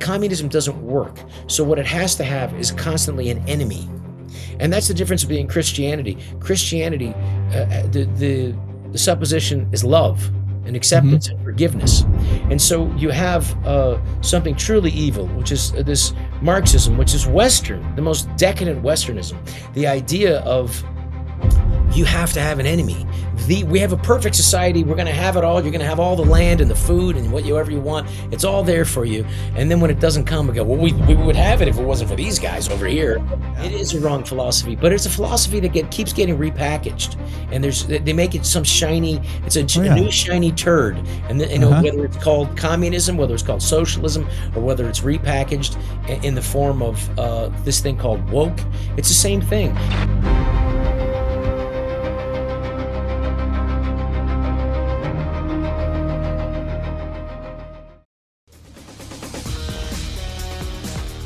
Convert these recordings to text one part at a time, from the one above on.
communism doesn't work. So what it has to have is constantly an enemy. And that's the difference between Christianity. Christianity, the supposition is love and acceptance and forgiveness. And so you have something truly evil, which is this Marxism, which is Western, the most decadent Westernism. The idea of you have to have an enemy. We have a perfect society. We're going to have it all. You're going to have all the land and the food and whatever you want. It's all there for you. And then when it doesn't come, we go, well, we would have it if it wasn't for these guys over here. It is a wrong philosophy, but it's a philosophy that keeps getting repackaged. And they make it some shiny, it's a new shiny turd. And whether it's called communism, whether it's called socialism, or whether it's repackaged in the form of this thing called woke, it's the same thing.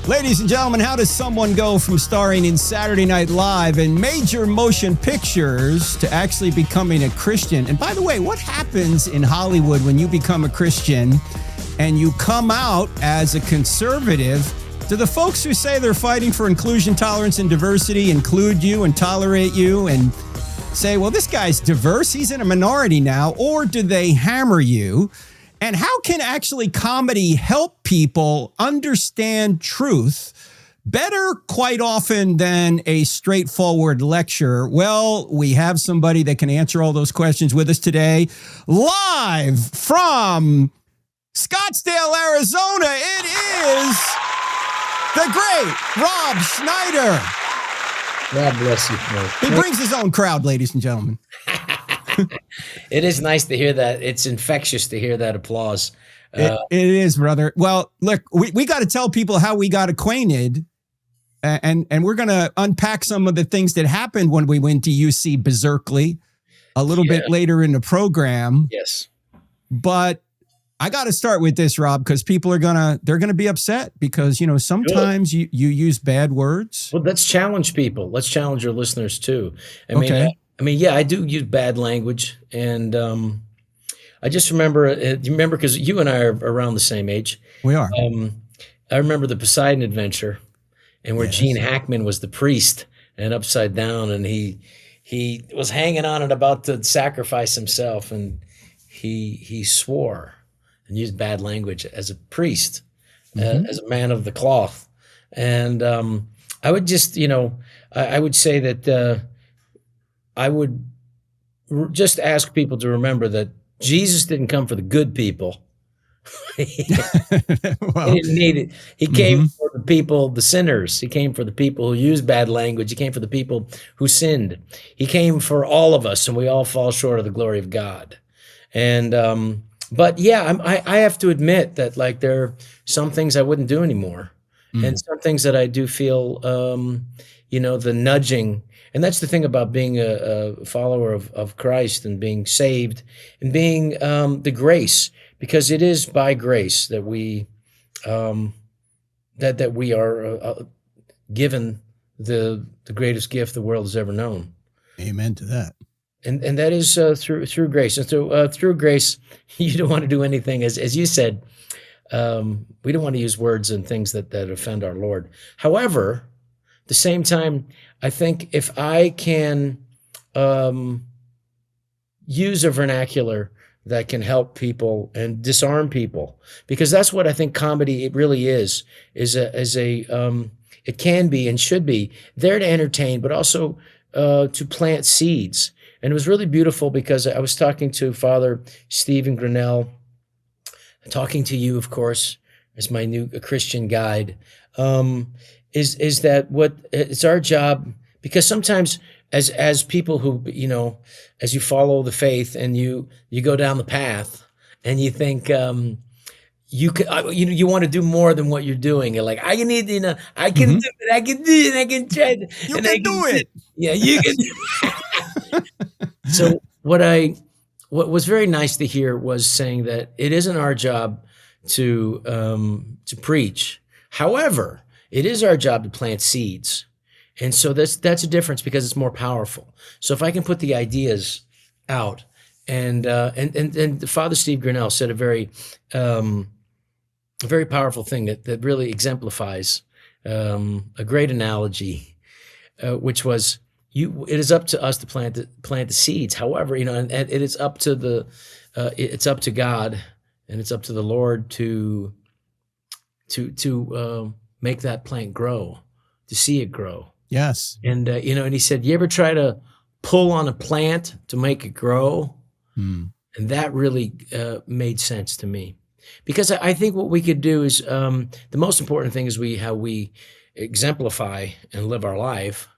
Ladies and gentlemen, how does someone go from starring in Saturday Night Live and major motion pictures to actually becoming a Christian? And by the way, what happens in Hollywood when you become a Christian and you come out as a conservative? Do the folks who say they're fighting for inclusion, tolerance, and diversity include you and tolerate you and say, well, this guy's diverse, he's in a minority now? Or do they hammer you? And how can actually comedy help people understand truth better quite often than a straightforward lecture? Well, we have somebody that can answer all those questions with us today. Live from Scottsdale, Arizona, it is the great Rob Schneider. God bless you, Kirk. He brings his own crowd, ladies and gentlemen. It is nice to hear that. It's infectious to hear that applause. It is, brother. Well, look, we got to tell people how we got acquainted, and we're going to unpack some of the things that happened when we went to UC Berkeley a little bit later in the program. Yes. But I got to start with this, Rob, because people they're gonna be upset because, sometimes you use bad words. Well, let's challenge people. Let's challenge your listeners too. I do use bad language, and I just remember, because you and I are around the same age. We are. I remember the Poseidon Adventure, and where Gene Hackman was the priest and upside down, and he was hanging on and about to sacrifice himself, and he swore and used bad language as a priest, as a man of the cloth. And I would just, I would say that I would just ask people to remember that Jesus didn't come for the good people. He didn't need it. He came for the people, the sinners. He came for the people who used bad language. He came for the people who sinned. He came for all of us, and we all fall short of the glory of God. And but I have to admit that there are some things I wouldn't do anymore, and some things that I do feel, the nudging. And that's the thing about being a follower of Christ and being saved and being the grace, because it is by grace that we that we are given the greatest gift the world has ever known. Amen to that. And that is through grace. And so through grace, you don't want to do anything, as you said. We don't want to use words and things that offend our Lord. However, at the same time, I think if I can use a vernacular that can help people and disarm people, because that's what I think comedy it really is it can be and should be there to entertain, but also to plant seeds. And it was really beautiful because I was talking to Father Stephen Grinnell, talking to you, of course, as my new Christian guide. Is that what it's our job? Because sometimes as people who, as you follow the faith and you go down the path and you think you want to do more than what you're doing. You're like, I can do it, I can do it, I can try it. You can do it. Yeah, you can do it. So what was very nice to hear was saying that it isn't our job to preach. However, it is our job to plant seeds. And so that's a difference because it's more powerful. So if I can put the ideas out, and Father Steve Grinnell said a very a very powerful thing that really exemplifies a great analogy, which was it is up to us to plant the seeds. However, and it is up to it's up to God and it's up to the Lord to make that plant grow, to see it grow. Yes. And and he said, "You ever try to pull on a plant to make it grow?" And that really made sense to me, because I think what we could do is the most important thing is how we exemplify and live our life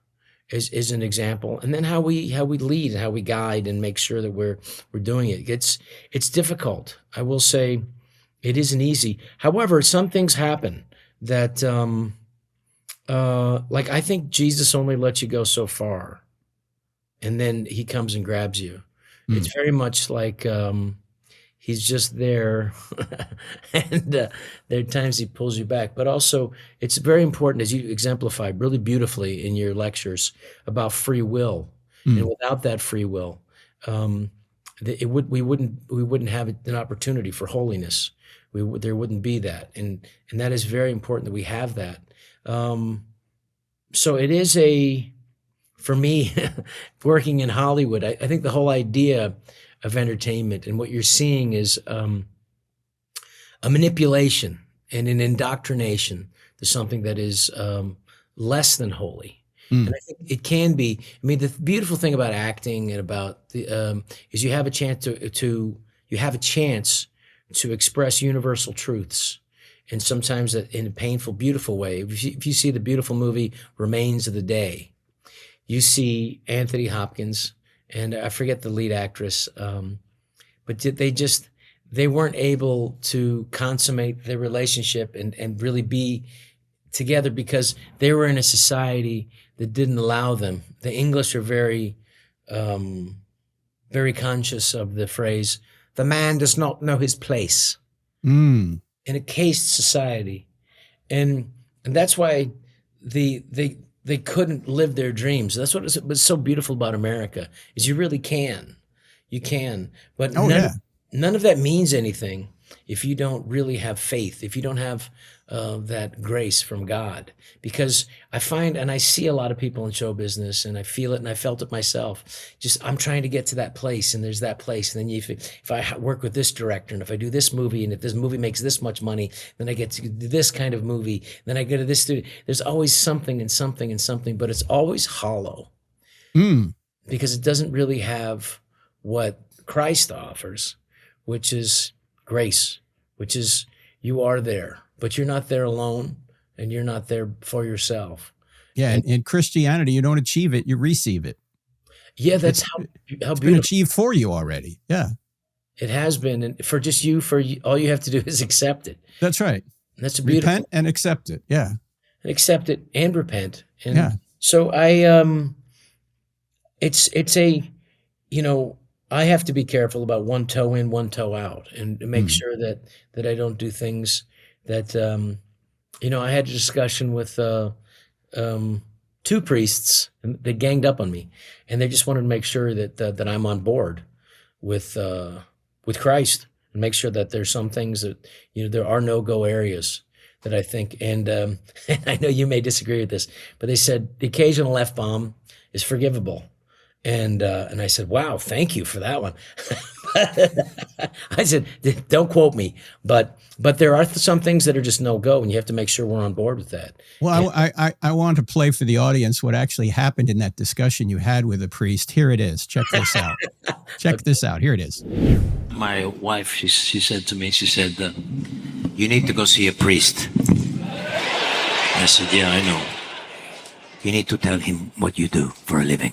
is an example, and then how we lead and how we guide and make sure that we're doing it. It's difficult. I will say, it isn't easy. However, some things happen that, like I think Jesus only lets you go so far, and then he comes and grabs you. It's very much like he's just there, and there are times he pulls you back. But also, it's very important, as you exemplified really beautifully in your lectures, about free will. And without that free will, we wouldn't have an opportunity for holiness. There wouldn't be that, and that is very important that we have that. So it is for me, working in Hollywood, I think the whole idea of entertainment and what you're seeing is a manipulation and an indoctrination to something that is less than holy. And I think it can be. I mean, the beautiful thing about acting and about the is you have a chance to express universal truths, and sometimes in a painful, beautiful way. If you see the beautiful movie Remains of the Day, you see Anthony Hopkins, and I forget the lead actress, but they weren't able to consummate their relationship and really be together because they were in a society that didn't allow them. The English are very, very conscious of the phrase, "The man does not know his place," in a caste society. And that's why they couldn't live their dreams. That's what was so beautiful about America, is you really can. You can. But none of that means anything if you don't really have faith, if you don't have that grace from God. Because I find, and I see a lot of people in show business, and I feel it, and I felt it myself. Just, I'm trying to get to that place, and there's that place. And then if I work with this director, and if I do this movie, and if this movie makes this much money, then I get to do this kind of movie. Then I go to this studio. There's always something and something and something, but it's always hollow. Because it doesn't really have what Christ offers, which is grace, which is you are there, but you're not there alone, and you're not there for yourself. Yeah, and in Christianity, you don't achieve it, you receive it. Yeah, that's how beautiful. Been achieved for you already. Yeah, it has been, and for just you, all you have to do is accept it. That's right. And that's a beautiful. Repent and accept it. Yeah, and accept it and repent. And so it's a, I have to be careful about one toe in, one toe out, and make sure that I don't do things that, I had a discussion with two priests, and they ganged up on me, and they just wanted to make sure that I'm on board with Christ, and make sure that there's some things that, there are no-go areas that I think, and I know you may disagree with this, but they said the occasional F-bomb is forgivable. And I said, wow, thank you for that one. I said, don't quote me, but there are some things that are just no go, and you have to make sure we're on board with that. Well, I want to play for the audience what actually happened in that discussion you had with a priest. Here it is. Check this out. This out. Here it is. My wife, she said to me, you need to go see a priest. I said, yeah, I know. You need to tell him what you do for a living.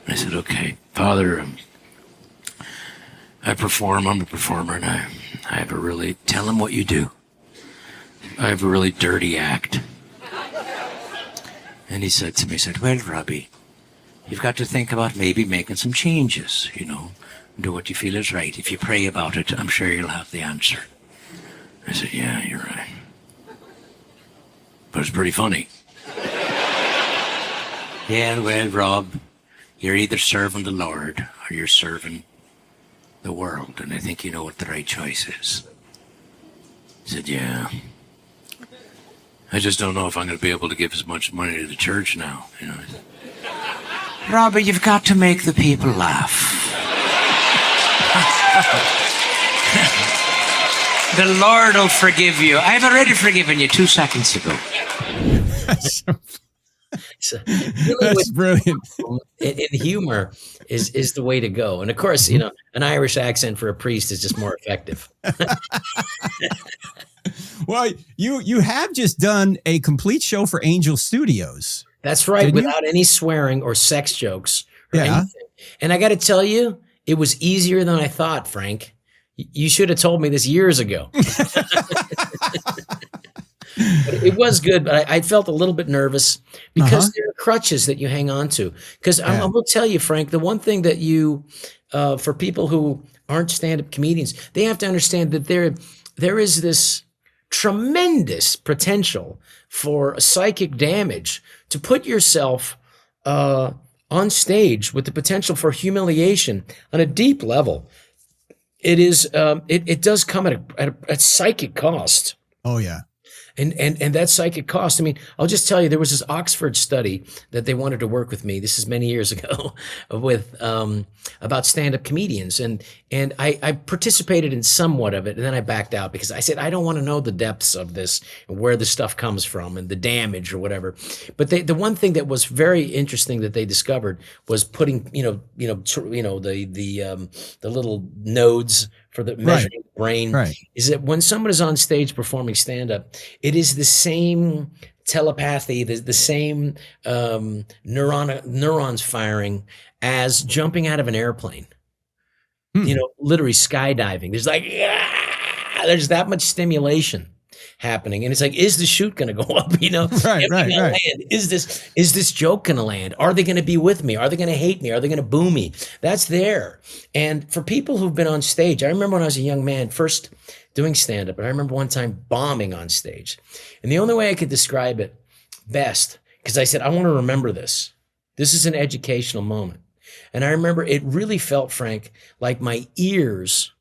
I said, okay, Father, I'm a performer, and I have a really, tell him what you do. I have a really dirty act. And he said to me, well, Robbie, you've got to think about maybe making some changes, do what you feel is right. If you pray about it, I'm sure you'll have the answer. I said, yeah, you're right. But it's pretty funny. Yeah, well, Rob, you're either serving the Lord or you're serving the world, and I think you know what the right choice is. I said, yeah. I just don't know if I'm going to be able to give as much money to the church now. You know. Robert, you've got to make the people laugh. The Lord will forgive you. I've already forgiven you 2 seconds ago. So, That's brilliant. And humor is the way to go. And of course, you know, an Irish accent for a priest is just more effective. Well, you have just done a complete show for Angel Studios. That's right, Didn't without any swearing or sex jokes or Yeah. anything. And I got to tell you, it was easier than I thought, Frank. You should have told me this years ago. It was good, but I felt a little bit nervous because there are crutches that you hang on to. Because I will tell you, Frank, the one thing that you, for people who aren't stand-up comedians, they have to understand that there is this tremendous potential for psychic damage to put yourself on stage with the potential for humiliation on a deep level. It is it does come at a psychic cost. Oh yeah. And that psychic cost, I mean, I'll just tell you, there was this Oxford study that they wanted to work with me. This is many years ago with about stand-up comedians. And I participated in somewhat of it, and then I backed out because I said, I don't want to know the depths of this and where the stuff comes from and the damage or whatever. But the one thing that was very interesting that they discovered was putting, the little nodes for the measuring the brain, is that when someone is on stage performing stand-up, it is the same telepathy, the same neurons firing as jumping out of an airplane. You know, literally skydiving. There's like, there's that much stimulation happening, and it's like, is the chute going to go up? You know, right. Land? Is this joke going to land? Are they going to be with me? Are they going to hate me? Are they going to boo me? That's there. And for people who've been on stage, I remember when I was a young man, first doing stand-up, and I remember one time bombing on stage, and the only way I could describe it best, because I said, I want to remember this. This is an educational moment, and I remember it really felt, Frank, like my ears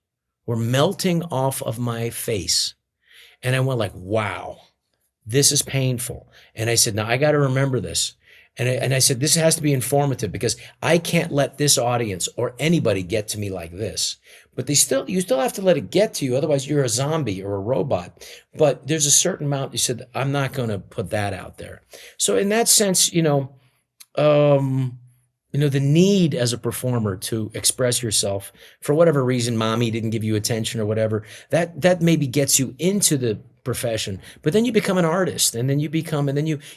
were melting off of my face. And I went like, wow, this is painful. And I said, now I got to remember this. And I said, this has to be informative because I can't let this audience or anybody get to me like this. But you still have to let it get to you. Otherwise you're a zombie or a robot. But there's a certain amount. You said, I'm not going to put that out there. So in that sense, the need as a performer to express yourself for whatever reason, mommy didn't give you attention or whatever, that maybe gets you into the profession, but then you become an artist, and then you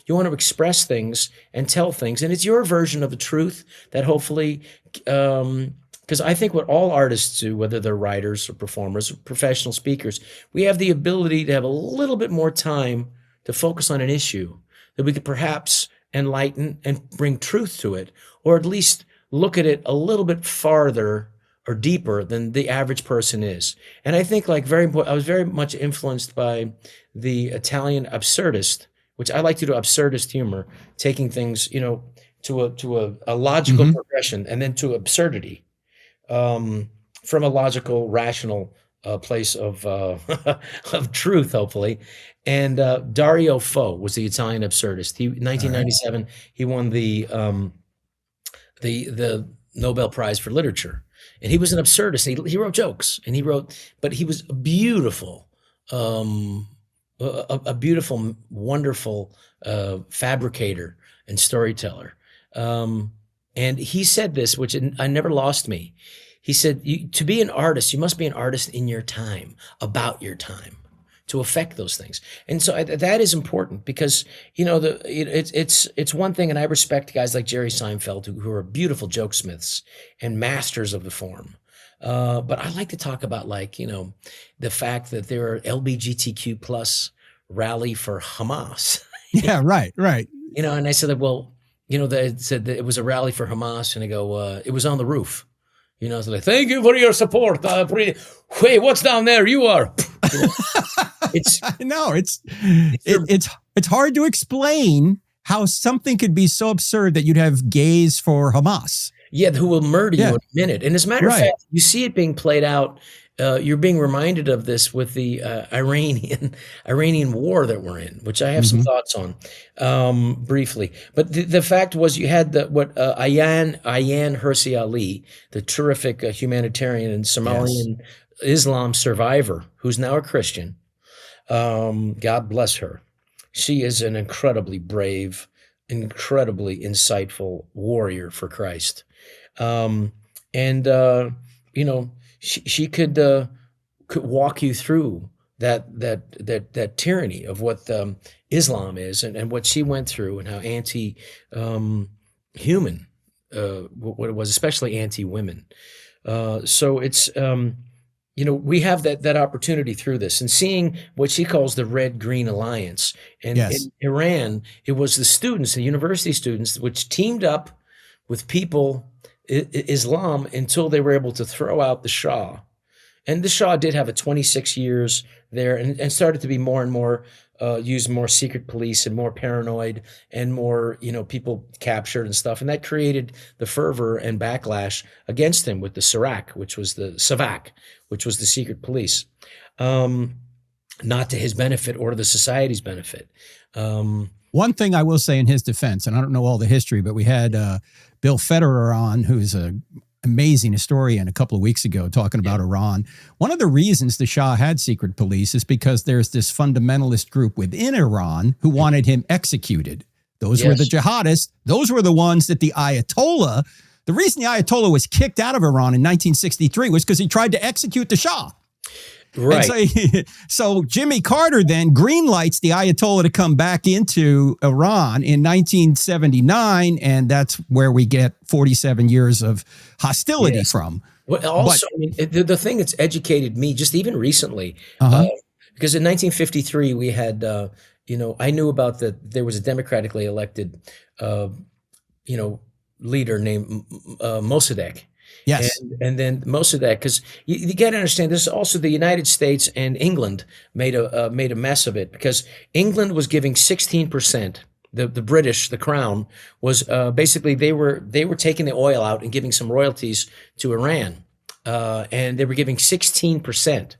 want to express things and tell things, and it's your version of the truth that hopefully, because I think what all artists do, whether they're writers or performers or professional speakers, we have the ability to have a little bit more time to focus on an issue that we could perhaps enlighten and bring truth to it, or at least look at it a little bit farther or deeper than the average person is. And I think I was very much influenced by the Italian Absurdist, which I like to do absurdist humor, taking things, to a logical progression and then to absurdity, from a logical, rational place of of truth, hopefully. And Dario Fo was the Italian Absurdist. In 1997, he won the Nobel Prize for Literature, and he was an absurdist. He wrote jokes, but he was a beautiful, wonderful fabricator and storyteller. And he said this, which I never lost me. He said, to be an artist, you must be an artist in your time, about your time, to affect those things. And so that is important because, it's one thing, and I respect guys like Jerry Seinfeld who are beautiful joke smiths and masters of the form. But I like to talk about the fact that there are LGBTQ plus rally for Hamas. Yeah, right. And I said, they said that it was a rally for Hamas, and I go, it was on the roof. So thank you for your support. Hey, what's down there? You are. It's hard to explain how something could be so absurd that you'd have gays for Hamas. Yeah, who will murder you in a minute. And as a matter of fact, you see it being played out you're being reminded of this with the Iranian war that we're in, which I have some thoughts on briefly. But the fact was, you had Ayaan Hirsi Ali, the terrific humanitarian and Somalian Islam survivor, who's now a Christian. God bless her. She is an incredibly brave, incredibly insightful warrior for Christ. She could walk you through that tyranny of what Islam is and what she went through and how anti-human what it was, especially anti-women. So it's we have that opportunity through this and seeing what she calls the Red-Green Alliance. And in Iran, it was the students, the university students, which teamed up with people, Islam, until they were able to throw out the Shah. And the Shah did have a 26 years there and started to be more and more, use more secret police and more paranoid and more, people captured and stuff. And that created the fervor and backlash against him with the Savak, which was the secret police, not to his benefit or to the society's benefit. One thing I will say in his defense, and I don't know all the history, but we had Bill Federer on, who's an amazing historian, a couple of weeks ago talking about Iran. One of the reasons the Shah had secret police is because there's this fundamentalist group within Iran who wanted him executed. Those were the jihadists. Those were the ones that the Ayatollah, the reason the Ayatollah was kicked out of Iran in 1963 was because he tried to execute the Shah. Right. So Jimmy Carter then greenlights the Ayatollah to come back into Iran in 1979, and that's where we get 47 years of hostility from. Well, also, the thing that's educated me just even recently, because in 1953 we had, I knew about there was a democratically elected, leader named Mossadegh. Yes. And then Mossadegh, because you got to understand, this is also the United States and England made a mess of it, because England was giving 16%. The British, the Crown, was basically they were taking the oil out and giving some royalties to Iran, and they were giving 16%.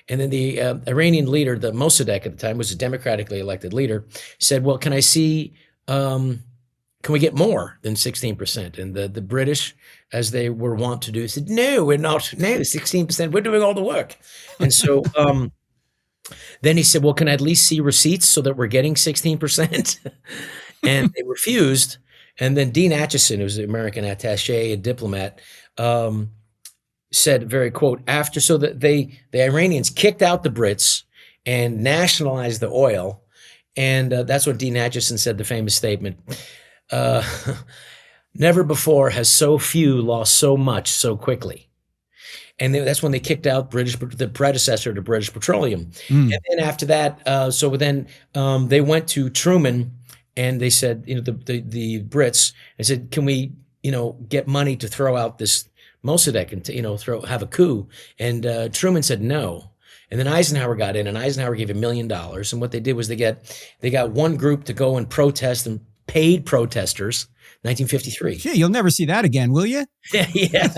And then the Iranian leader, the Mossadegh at the time, was a democratically elected leader, said, "Well, can I see? Can we get more than 16%?" And the British, as they were wont to do, said, "No, we're not. No, 16%. We're doing all the work." And so then he said, "Well, can I at least see receipts so that we're getting 16%? And they refused. And then Dean Acheson, who's the American attaché and diplomat, said, very quote, so that the Iranians kicked out the Brits and nationalized the oil. And that's what Dean Acheson said, the famous statement. Never before has so few lost so much so quickly. And that's when they kicked out the predecessor to British Petroleum. And then after that, they went to Truman and they said, the Brits, and said, "Can we, get money to throw out this Mossadegh and have a coup?" And Truman said no. And then Eisenhower got in, and Eisenhower gave $1 million. And what they did was they got one group to go and protest, and paid protesters. 1953. Gee, you'll never see that again, will you? Yeah.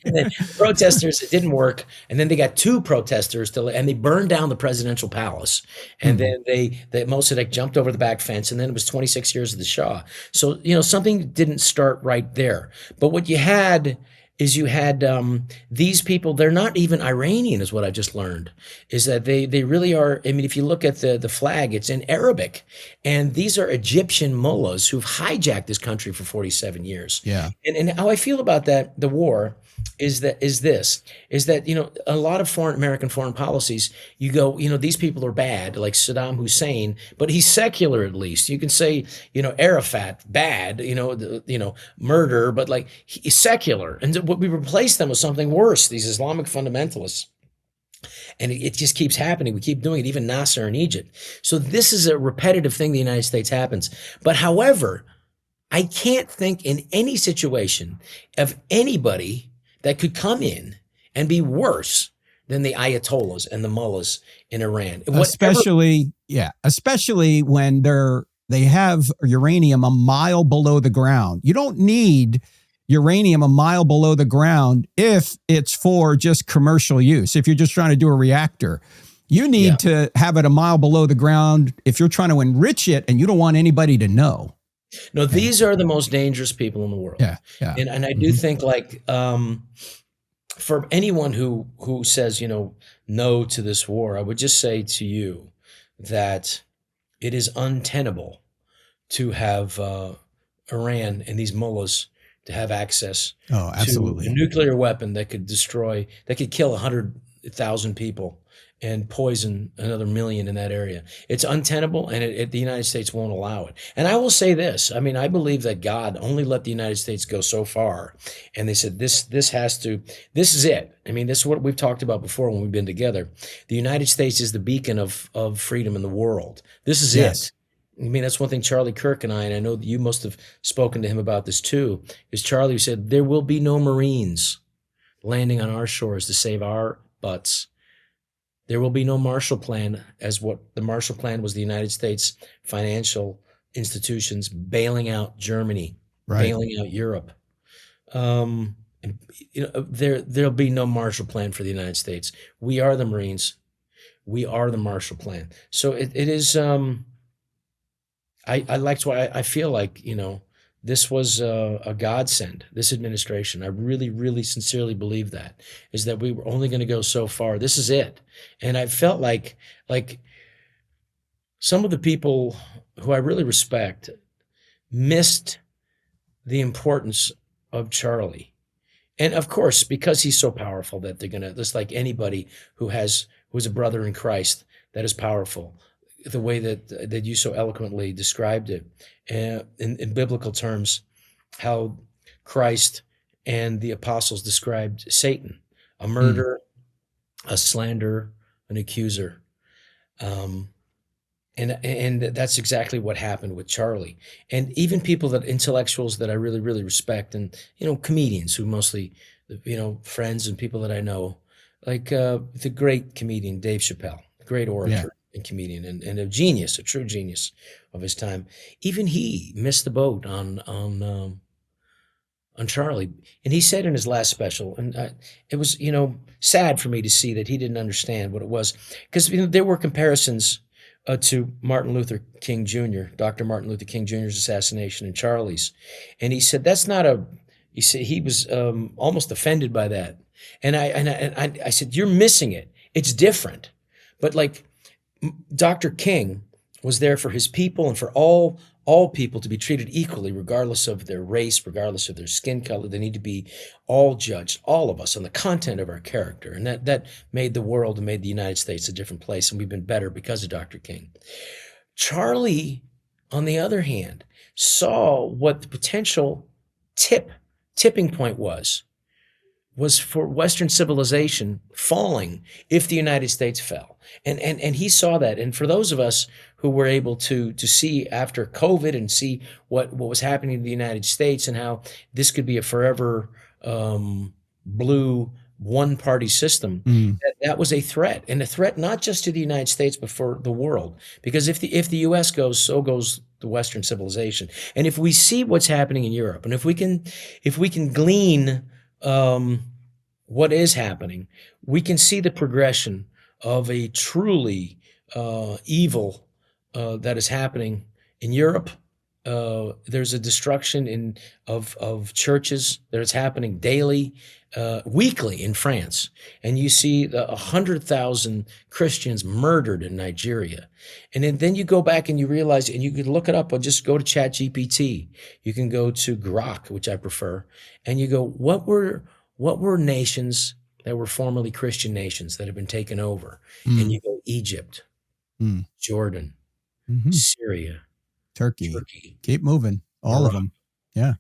And then protesters, it didn't work. And then they got two protesters and they burned down the presidential palace. And then Mossadegh jumped over the back fence, and then it was 26 years of the Shah. So, something didn't start right there. But what you had is these people, they're not even Iranian, is what I just learned, is that they really are. I mean, if you look at the flag, it's in Arabic, and these are Egyptian mullahs who've hijacked this country for 47 years. Yeah. And how I feel about that, the war, is that a lot of American foreign policies, you go, these people are bad, like Saddam Hussein, but he's secular at least. You can say, Arafat, bad, murder, but like he's secular. And we replace them with something worse, these Islamic fundamentalists. And it just keeps happening. We keep doing it, even Nasser in Egypt. So this is a repetitive thing in the United States happens. But however, I can't think in any situation of anybody that could come in and be worse than the Ayatollahs and the mullahs in Iran. Especially when they have uranium a mile below the ground. You don't need uranium a mile below the ground if it's for just commercial use. If you're just trying to do a reactor, you need to have it a mile below the ground if you're trying to enrich it and you don't want anybody to know. No, these are the most dangerous people in the world. Yeah. And I do think, like, for anyone who says, no to this war, I would just say to you that it is untenable to have Iran and these mullahs to have access to a nuclear weapon that could kill 100,000 people and poison another million in that area. It's untenable, and the United States won't allow it. And I will say this. I mean, I believe that God only let the United States go so far. And they said, this is it. I mean, this is what we've talked about before when we've been together. The United States is the beacon of freedom in the world. This is it. I mean, that's one thing Charlie Kirk and I know that you must have spoken to him about this too, is Charlie said, there will be no Marines landing on our shores to save our butts. There will be no Marshall Plan, as what the Marshall Plan was, the United States financial institutions bailing out Germany, bailing out Europe. There'll be no Marshall Plan for the United States. We are the Marines. We are the Marshall Plan. So it is. I liked why I feel like this was a godsend, this administration. I really, really sincerely believe that, is that we were only going to go so far. This is it. And I felt like some of the people who I really respect missed the importance of Charlie. And of course, because he's so powerful that they're going to, just like anybody who's a brother in Christ that is powerful, the way that you so eloquently described it, in biblical terms, how Christ and the apostles described Satan, a murderer, a slanderer, an accuser. And that's exactly what happened with Charlie. And even intellectuals that I really, really respect, and, comedians who mostly, friends and people that I know, like the great comedian Dave Chappelle, great orator. And comedian and a genius, a true genius of his time. Even he missed the boat on Charlie. And he said in his last special, and it was, sad for me to see that he didn't understand what it was. Because there were comparisons to Martin Luther King Jr., Dr. Martin Luther King Jr.'s assassination and Charlie's. And he said, he was almost offended by that. And I said, you're missing it. It's different. But like, Dr. King was there for his people and for all people to be treated equally, regardless of their race, regardless of their skin color. They need to be all judged, all of us, on the content of our character. And that made the world and made the United States a different place. And we've been better because of Dr. King. Charlie, on the other hand, saw what the potential tipping point was for Western civilization falling if the United States fell. And he saw that. And for those of us who were able to see after COVID and see what was happening in the United States and how this could be a forever blue one-party system, that was a threat. And a threat not just to the United States, but for the world. Because if the U.S. goes, so goes the Western civilization. And if we see what's happening in Europe, and if we can glean what is happening, we can see the progression of a truly evil that is happening in Europe. There's a destruction of churches that is happening daily, weekly in France. And you see 100,000 Christians murdered in Nigeria. And then you go back and you realize, and you can look it up or just go to ChatGPT. You can go to Grok, which I prefer, and you go, what were nations that were formerly Christian nations that have been taken over? And you go Egypt, Jordan, Syria, Turkey. Keep moving. All of them. Yeah.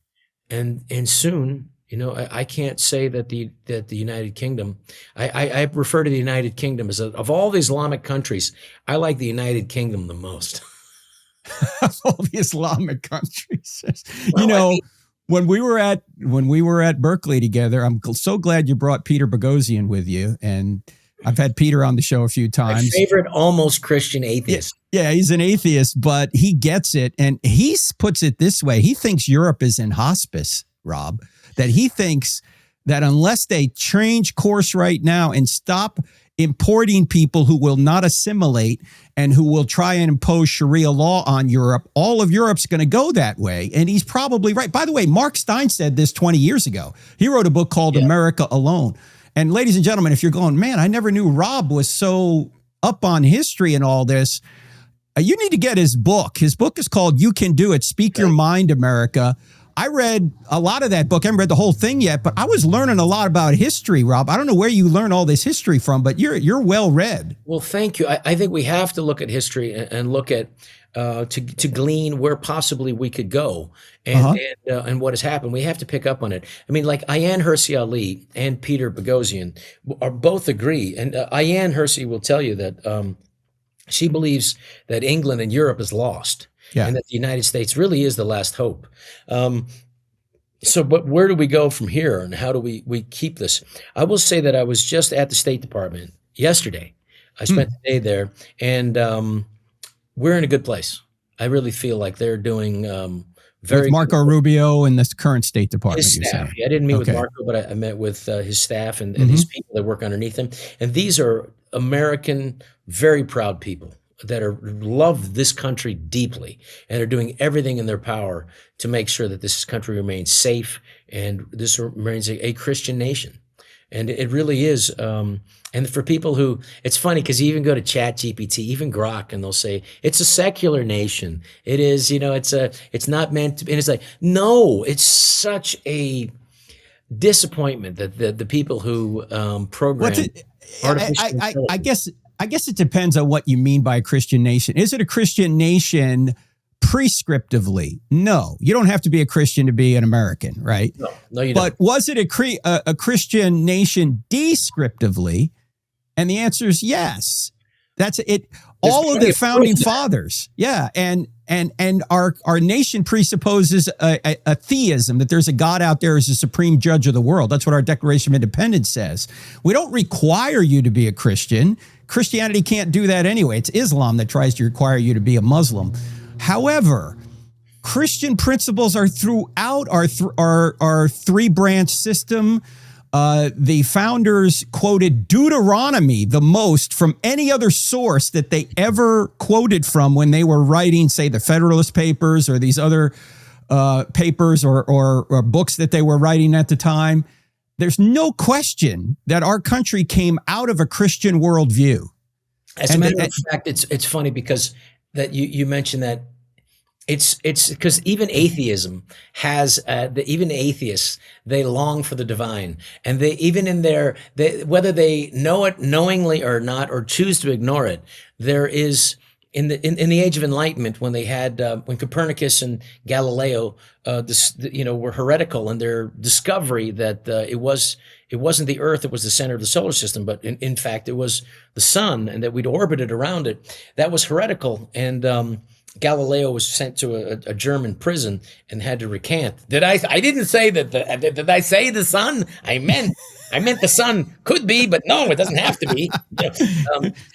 And soon, I can't say that the United Kingdom, I refer to the United Kingdom as of all the Islamic countries, I like the United Kingdom the most. Of all the Islamic countries. Well, when we were at Berkeley together, I'm so glad you brought Peter Boghossian with you. And I've had Peter on the show a few times. My favorite almost Christian atheist. Yeah, he's an atheist, but he gets it. And he puts it this way. He thinks Europe is in hospice, Rob. that he thinks that unless they change course right now and stop importing people who will not assimilate and who will try and impose Sharia law on Europe, all of Europe's going to go that way. And he's probably right. By the way, Mark Stein said this 20 years ago. He wrote a book called America Alone. And ladies and gentlemen, if you're going, man, I never knew Rob was so up on history and all this, you need to get his book. His book is called You Can Do It, Speak Your Mind, America. I read a lot of that book. I haven't read the whole thing yet, but I was learning a lot about history, Rob. I don't know where you learn all this history from, but you're well read. Well, thank you. I think we have to look at history and look at to glean where possibly we could go and what has happened. We have to pick up on it. I mean, like Ayaan Hirsi Ali and Peter Boghossian are both agree, and Ayaan Hirsi will tell you that she believes that England and Europe is lost. Yeah. And that the United States really is the last hope. But where do we go from here, and how do we keep this? I will say that I was just at the State Department yesterday. I spent the day there, and we're in a good place. I really feel like they're doing very with Marco Rubio and this current State Department. His staff. I didn't meet with Marco, but I met with his staff and his people that work underneath him. And these are American, very proud people that love this country deeply and are doing everything in their power to make sure that this country remains safe and this remains a Christian nation. And it really is. And for people who, it's funny because you even go to ChatGPT, even Grok, and they'll say, it's a secular nation. It is, it's not meant to be. And it's like, no, it's such a disappointment that the people who program artificial intelligence. I guess it depends on what you mean by a Christian nation. Is it a Christian nation prescriptively? No, you don't have to be a Christian to be an American, right? No, you don't. But was it a Christian nation descriptively? And the answer is yes. That's it. All of the founding fathers, and our nation presupposes a theism, that there's a God out there as a supreme judge of the world. That's what our Declaration of Independence says. We don't require you to be a Christian. Christianity can't do that anyway. It's Islam that tries to require you to be a Muslim. However, Christian principles are throughout our three-branch system. The founders quoted Deuteronomy the most from any other source that they ever quoted from when they were writing, say, the Federalist Papers or these other papers or books that they were writing at the time. There's no question that our country came out of a Christian worldview. As a matter of fact, it's funny because that you mentioned that it's because even atheism has even atheists, they long for the divine, and they even in whether they know it knowingly or not or choose to ignore it, there is in the age of enlightenment when they had when Copernicus and Galileo were heretical in their discovery that it wasn't the Earth that was the center of the solar system, but in fact it was the sun, and that we'd orbited around it. That was heretical, and Galileo was sent to a German prison and had to recant. I didn't say that. Did I say the sun? I meant the sun could be, but no, it doesn't have to be.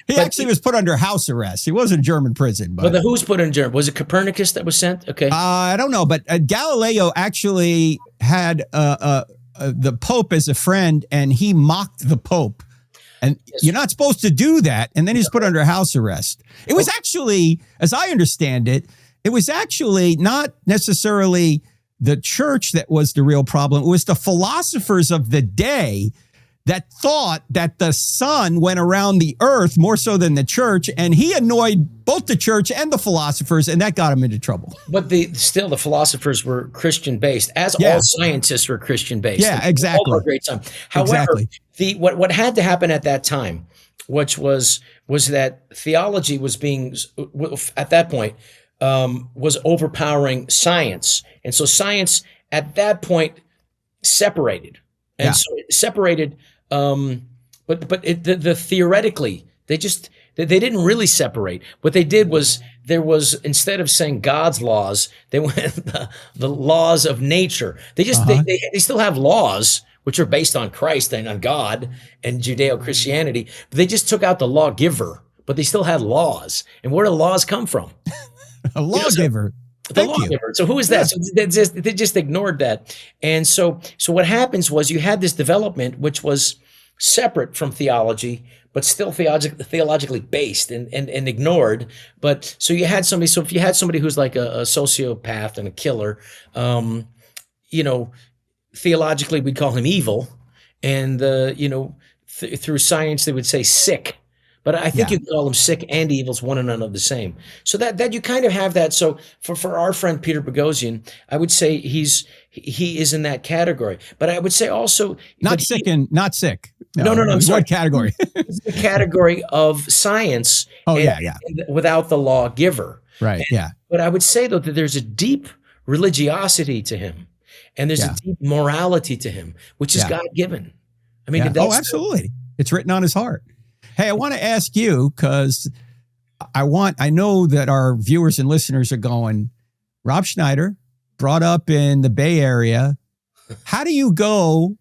He actually was put under house arrest. He was in German prison. But who's put in German? Was it Copernicus that was sent? Okay. I don't know, but Galileo actually had the Pope as a friend, and he mocked the Pope. And you're not supposed to do that. And then he's put under house arrest. It was actually, as I understand it, it was actually not necessarily the church that was the real problem. It was the philosophers of the day that thought that the sun went around the earth more so than the church. And he annoyed both the church and the philosophers, and that got him into trouble. But still the philosophers were Christian-based, as all scientists were Christian-based. Yeah, exactly. All great time. However, what had to happen at that time, which was that theology was being, at that point, was overpowering science. And so science at that point separated. And so it separated, but theoretically, they didn't really separate. What they did was there was, instead of saying God's laws, they went the laws of nature. They just they still have laws which are based on Christ and on God and Judeo-Christianity. But they just took out the lawgiver, but they still had laws. And where do laws come from? A lawgiver. The Thank you. lawgiver. So who is that? Yeah. So they just ignored that. And so what happens was you had this development which was separate from theology, but still theologically based and ignored. But so you had somebody. So if you had somebody who's like a sociopath and a killer, theologically we'd call him evil, and through science they would say sick. But I think you can call them sick and evil's one and another the same. So that you kind of have that. So for our friend Peter Boghossian, I would say he is in that category. But I would say also not sick. No. I'm sorry. What category? It's the category of science. And without the lawgiver. Right. Yeah. But I would say though that there's a deep religiosity to him, and there's a deep morality to him, which is God given. I mean, absolutely. It's written on his heart. Hey, I want to ask you, because I know that our viewers and listeners are going, Rob Schneider, brought up in the Bay Area. How do you go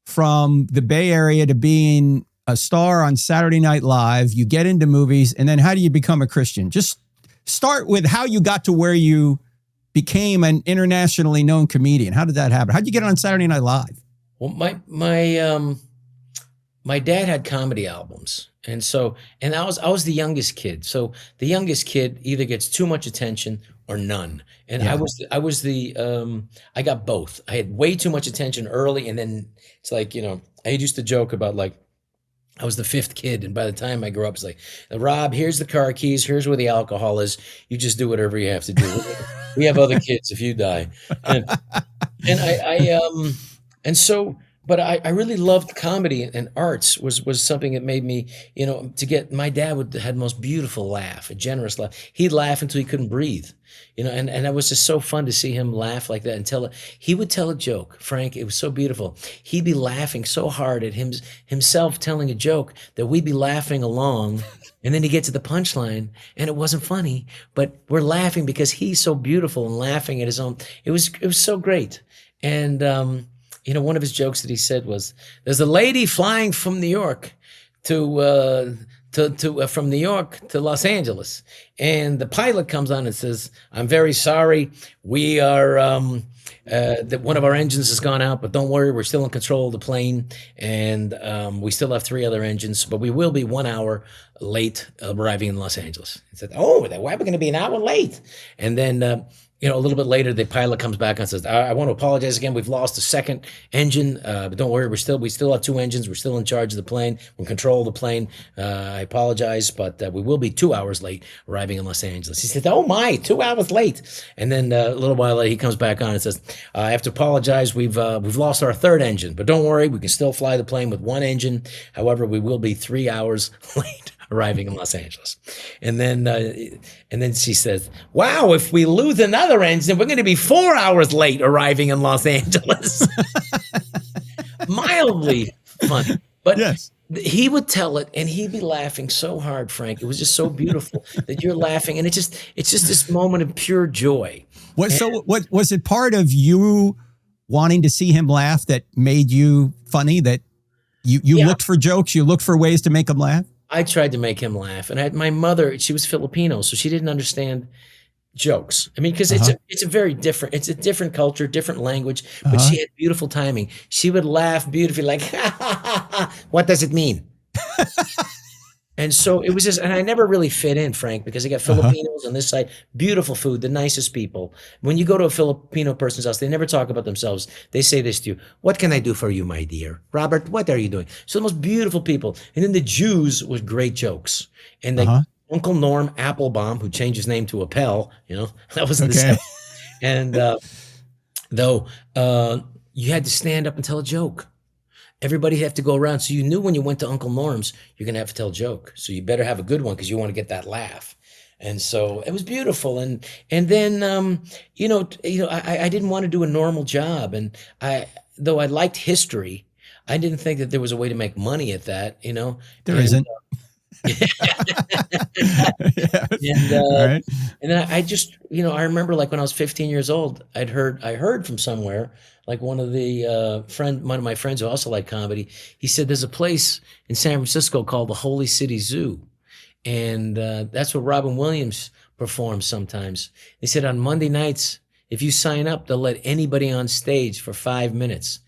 from the Bay Area to being a star on Saturday Night Live? You get into movies, and then how do you become a Christian? Just start with how you got to where you became an internationally known comedian. How did that happen? How did you get on Saturday Night Live? Well, my dad had comedy albums. And I was the youngest kid. So the youngest kid either gets too much attention or none. And I got both. I had way too much attention early. And then it's like, I used to joke about like, I was the fifth kid. And by the time I grew up, it's like, Rob, here's the car keys. Here's where the alcohol is. You just do whatever you have to do. We have other kids if you die. But I really loved comedy, and arts was something that made me, my dad had the most beautiful laugh, a generous laugh. He'd laugh until he couldn't breathe, and it was just so fun to see him laugh like that he would tell a joke, Frank. It was so beautiful. He'd be laughing so hard at himself telling a joke that we'd be laughing along, and then he'd get to the punchline and it wasn't funny, but we're laughing because he's so beautiful and laughing at his own. It was so great. And, one of his jokes that he said was, "There's a lady flying from New York from New York to Los Angeles, and the pilot comes on and says, 'I'm very sorry, we are that one of our engines has gone out, but don't worry, we're still in control of the plane, and we still have 3 other engines, but we will be 1 hour late arriving in Los Angeles.'" He said, "Oh, why are we going to be an hour late?" And then a little bit later, the pilot comes back and says, "I want to apologize again. We've lost a second engine, but don't worry. We still have 2 engines. We're still in charge of the plane. We're in control of the plane. I apologize, but we will be 2 hours late arriving in Los Angeles." He said, "Oh my, 2 hours late." And then a little while later, he comes back on and says, "I have to apologize. We've lost our 3rd engine, but don't worry. We can still fly the plane with 1 engine. However, we will be 3 hours late arriving in Los Angeles." And then she says, "Wow, if we lose another engine, we're going to be 4 hours late arriving in Los Angeles." Mildly funny, but yes. He would tell it and he'd be laughing so hard, Frank. It was just so beautiful that you're laughing, and it's just this moment of pure joy. What was it part of you wanting to see him laugh that made you funny, that you looked for jokes, you looked for ways to make him laugh? I tried to make him laugh, and my mother, she was Filipino, so she didn't understand jokes. I mean, because it's a different culture, different language, but she had beautiful timing. She would laugh beautifully, like, "What does it mean?" And so it was just, and I never really fit in, Frank, because I got Filipinos on this side, beautiful food, the nicest people. When you go to a Filipino person's house, they never talk about themselves. They say this to you: "What can I do for you, my dear? Robert, what are you doing?" So the most beautiful people. And then the Jews with great jokes. And Uncle Norm Applebaum, who changed his name to Appel, that was the same. And though you had to stand up and tell a joke. Everybody had to go around. So you knew when you went to Uncle Norm's, you're going to have to tell a joke. So you better have a good one because you want to get that laugh. And so it was beautiful. And then, I didn't want to do a normal job. And though I liked history, I didn't think that there was a way to make money at that, There isn't. And then I just, I remember like when I was 15 years old, I heard from somewhere, like one of my friends who also liked comedy, he said, "There's a place in San Francisco called the Holy City Zoo. And that's what Robin Williams performs sometimes. He said on Monday nights, if you sign up, they'll let anybody on stage for 5 minutes.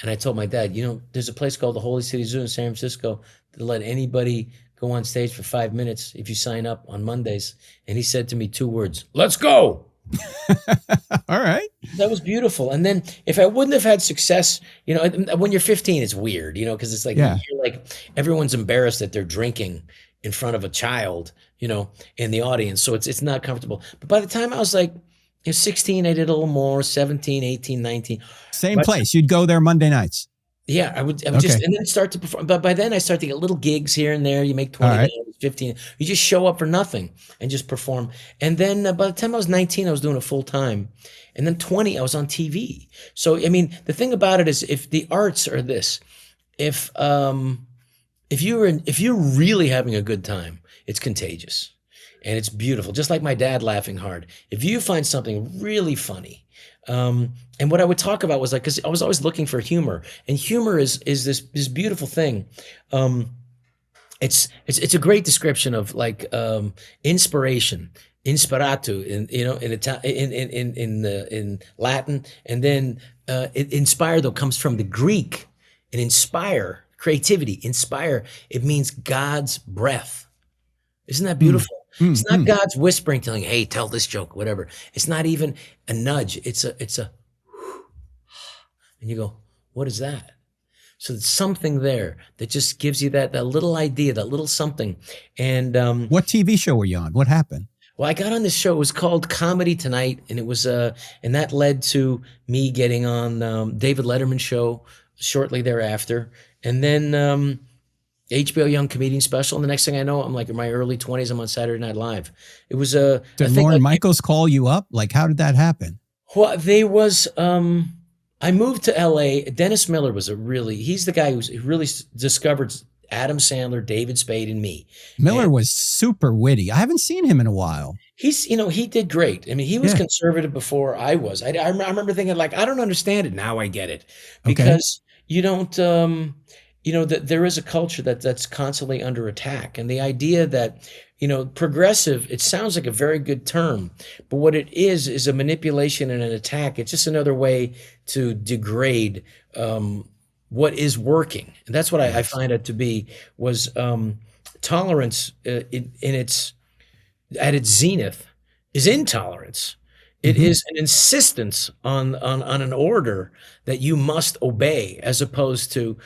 And I told my dad, there's a place called the Holy City Zoo in San Francisco to let anybody go on stage for 5 minutes if you sign up on Mondays. And he said to me 2 words, "Let's go." All right. That was beautiful. And then if I wouldn't have had success, when you're 15, it's weird, because it's like, Yeah. you're like, everyone's embarrassed that they're drinking in front of a child, in the audience. So it's not comfortable. But by the time I was like 16, I did a little more, 17, 18, 19. Same place. You'd go there Monday nights. Yeah, I would Okay. just, and then start to perform. But by then I start to get little gigs here and there. You make 20, All right. 15. You just show up for nothing and just perform. And then by the time I was 19, I was doing it full time. And then 20, I was on TV. So, I mean, the thing about it is, if the arts are this, if you're really having a good time, it's contagious and it's beautiful. Just like my dad laughing hard. If you find something really funny, and what I would talk about was like, because I was always looking for humor, and humor is this beautiful thing. It's a great description of like inspiration, inspiratu in Latin, and then inspire though comes from the Greek, and inspire, creativity, inspire. It means God's breath. Isn't that beautiful? It's not God's whispering, telling, "Hey, tell this joke," whatever. It's not even a nudge. It's a, and you go, "What is that?" So there's something there that just gives you that little idea, that little something. And What TV show were you on? What happened? well, I got on this show. It was called Comedy Tonight, and it was and that led to me getting on David Letterman's show shortly thereafter, and then HBO Young Comedian Special. And the next thing I know, I'm like in my early 20s. I'm on Saturday Night Live. It was Did Lorne Michaels call you up? Like, how did that happen? Well, I moved to LA. Dennis Miller was he's the guy who really discovered Adam Sandler, David Spade, and me. Miller was super witty. I haven't seen him in a while. He did great. I mean, he was conservative before I was. I remember thinking like, I don't understand it. Now I get it. Because you don't, that there is a culture that's constantly under attack. And the idea that, progressive, it sounds like a very good term, but what it is a manipulation and an attack. It's just another way to degrade what is working. And that's what I find it to be, was tolerance at its zenith is intolerance. It is an insistence on an order that you must obey, as opposed to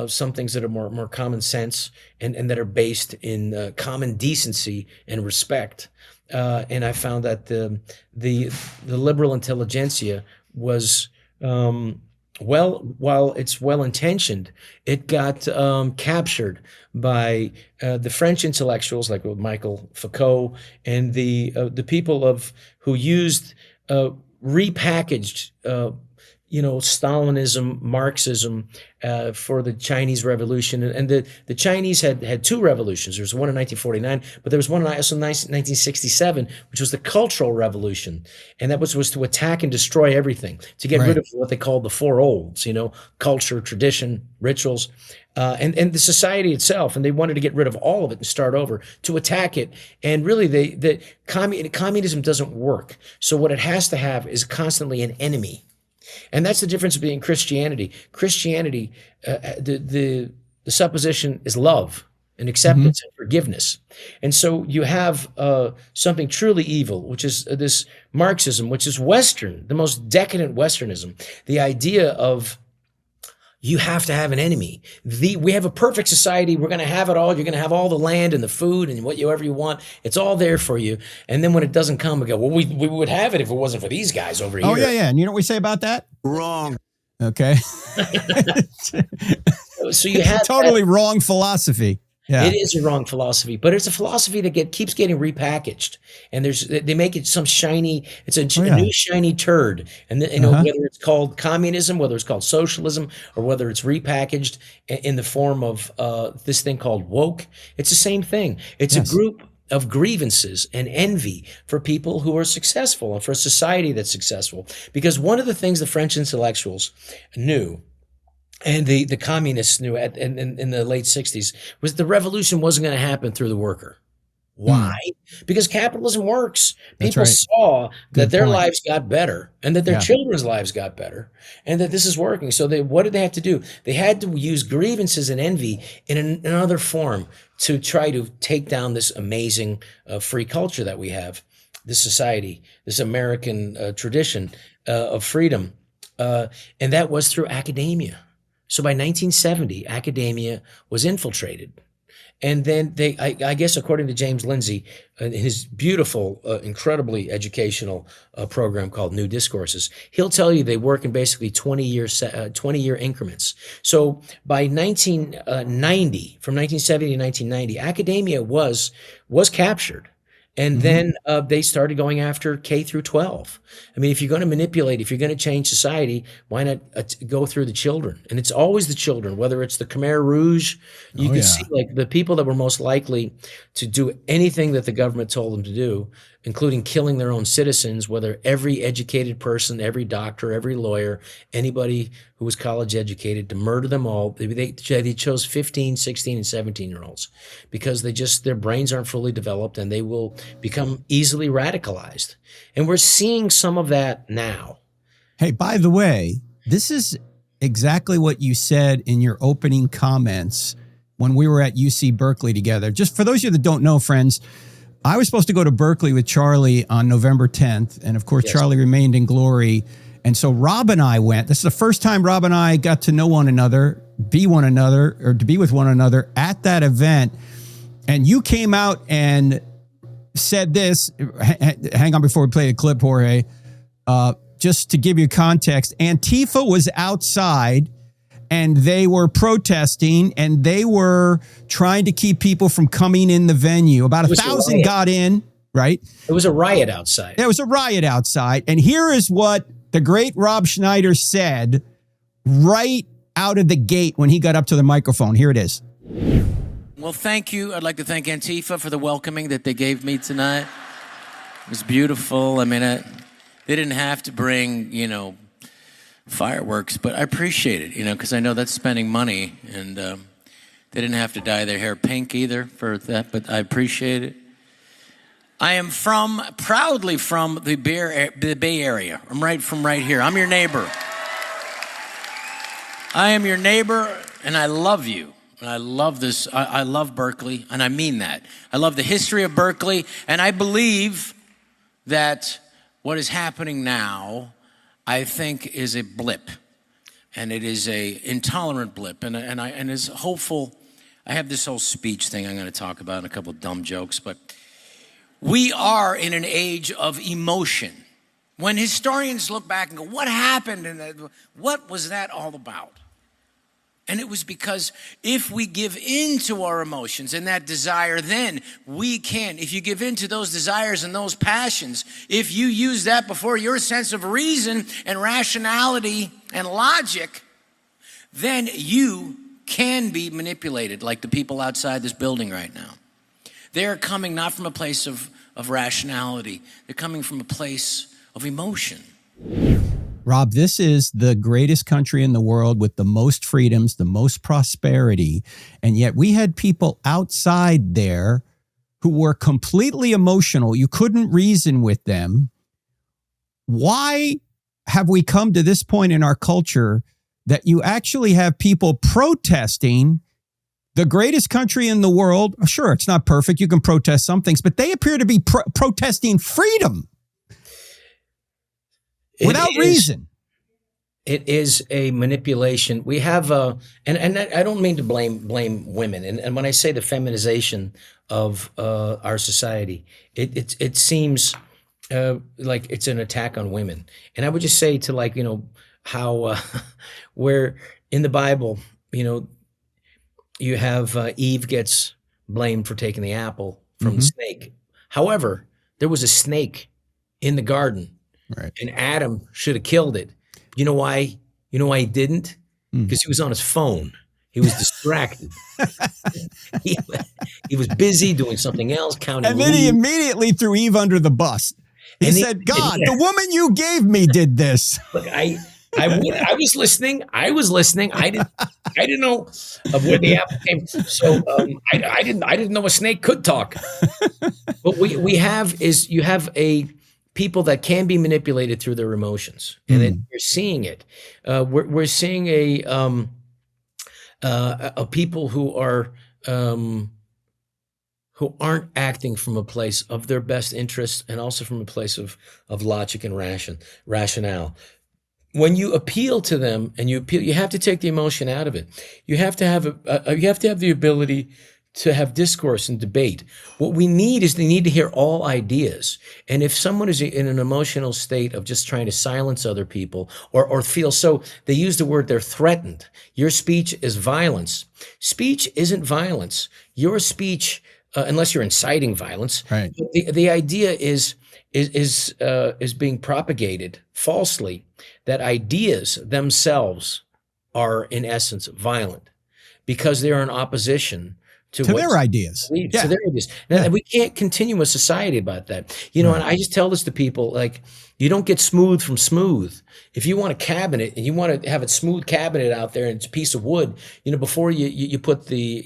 some things that are more common sense and that are based in common decency and respect. And I found that the liberal intelligentsia was while it's well-intentioned, it got captured by the French intellectuals like Michael Foucault and the people who used repackaged Stalinism, Marxism for the Chinese Revolution. And the Chinese had 2 revolutions. There was one in 1949, but there was one also in 1967, which was the Cultural Revolution. And that was to attack and destroy everything, to get rid of what they called the 4 olds, culture, tradition, rituals, and the society itself. And they wanted to get rid of all of it and start over, to attack it. And really, communism doesn't work. So what it has to have is constantly an enemy. And that's the difference between Christianity. Christianity, the supposition is love and acceptance and forgiveness. And so you have something truly evil, which is this Marxism, which is Western, the most decadent Westernism. The idea of you have to have an enemy. We have a perfect society. We're going to have it all. You're going to have all the land and the food and whatever you want. It's all there for you. And then when it doesn't come, we go, well, we would have it if it wasn't for these guys over here. Oh, yeah. And you know what we say about that? Wrong. Okay. So you have totally wrong philosophy. Yeah. It is a wrong philosophy, but it's a philosophy that keeps getting repackaged, and they make it some shiny. It's a new shiny turd, and whether it's called communism, whether it's called socialism, or whether it's repackaged in the form of this thing called woke, it's the same thing. It's a group of grievances and envy for people who are successful and for a society that's successful. Because one of the things the French intellectuals knew, and the communists knew in the late 60s, was the revolution wasn't going to happen through the worker. Why? Because capitalism works. That's People right. saw that Good their point. lives got better and that their Yeah. children's lives got better and that this is working. So what did they have to do? They had to use grievances and envy in another form to try to take down this amazing free culture that we have, this society, this American tradition of freedom. And that was through academia. So by 1970, academia was infiltrated. And then I guess, according to James Lindsay, his beautiful, incredibly educational program called New Discourses, he'll tell you they work in basically 20-year increments. So by 1990, from 1970 to 1990, academia was captured. And then they started going after K through 12. I mean, if you're going to manipulate, if you're going to change society, why not go through the children? And it's always the children, whether it's the Khmer Rouge. You can see like the people that were most likely to do anything that the government told them to do, including killing their own citizens, whether every educated person, every doctor, every lawyer, anybody who was college educated, to murder them all. They chose 15, 16, and 17-year-olds because their brains aren't fully developed and they will become easily radicalized. And we're seeing some of that now. Hey, by the way, this is exactly what you said in your opening comments when we were at UC Berkeley together. Just for those of you that don't know, friends, I was supposed to go to Berkeley with Charlie on November 10th. And of course, Charlie remained in glory. And so Rob and I went. This is the first time Rob and I got to know one another, to be with one another at that event. And you came out and said this. Hang on before we play the clip, Jorge. Just to give you context, Antifa was outside and they were protesting and they were trying to keep people from coming in the venue. About 1,000 got in, right? It was a riot outside. There was a riot outside. And here is what the great Rob Schneider said right out of the gate when he got up to the microphone. Here it is. Well, thank you. I'd like to thank Antifa for the welcoming that they gave me tonight. It was beautiful. I mean, they didn't have to bring, fireworks, but I appreciate it, because I know that's spending money, and they didn't have to dye their hair pink either for that, but I appreciate it. I am proudly from the Bay Area. I'm right here. I'm your neighbor. I am your neighbor, and I love you. And I love this. I love Berkeley, and I mean that. I love the history of Berkeley, and I believe that what is happening now, I think, is a blip, and it is a intolerant blip, and it's hopeful. I have this whole speech thing I'm going to talk about and a couple of dumb jokes, but we are in an age of emotion. When historians look back and go, what happened, and what was that all about? And it was because if we give in to our emotions and that desire, then we can. If you give in to those desires and those passions, if you use that before your sense of reason and rationality and logic, then you can be manipulated like the people outside this building right now. They're coming not from a place of rationality. They're coming from a place of emotion. Rob, this is the greatest country in the world with the most freedoms, the most prosperity. And yet we had people outside there who were completely emotional. You couldn't reason with them. Why have we come to this point in our culture that you actually have people protesting the greatest country in the world? Sure, it's not perfect. You can protest some things, but they appear to be protesting freedom. Without reason. It is a manipulation. We have and I don't mean to blame women. And when I say the feminization of our society, it seems like it's an attack on women. And I would just say to how where in the Bible, you have Eve gets blamed for taking the apple from the snake. However, there was a snake in the garden. Right. And Adam should have killed it. You know why? You know why he didn't? Because he was on his phone. He was distracted. he was busy doing something else, counting. And then he immediately threw Eve under the bus. He said, God, the woman you gave me did this. Look, I was listening. I was listening. I didn't know where the apple came. So I didn't know a snake could talk. What we have is you have a people that can be manipulated through their emotions, and then you're seeing it. We're seeing a people who aren't acting from a place of their best interest and also from a place of logic and rationale. When you appeal to them and you have to take the emotion out of it. You have to have the ability to have discourse and debate. What we need is they need to hear all ideas. And if someone is in an emotional state of just trying to silence other people or feel so, they use the word they're threatened. Your speech is violence. Speech isn't violence. Your speech, unless you're inciting violence, right. The idea is being propagated falsely that ideas themselves are in essence violent because they're in opposition to their ideas. To their ideas. And we can't continue a society about that. And I just tell this to people, like, you don't get smooth from smooth. If you want a cabinet and you want to have a smooth cabinet out there and it's a piece of wood, before you put the,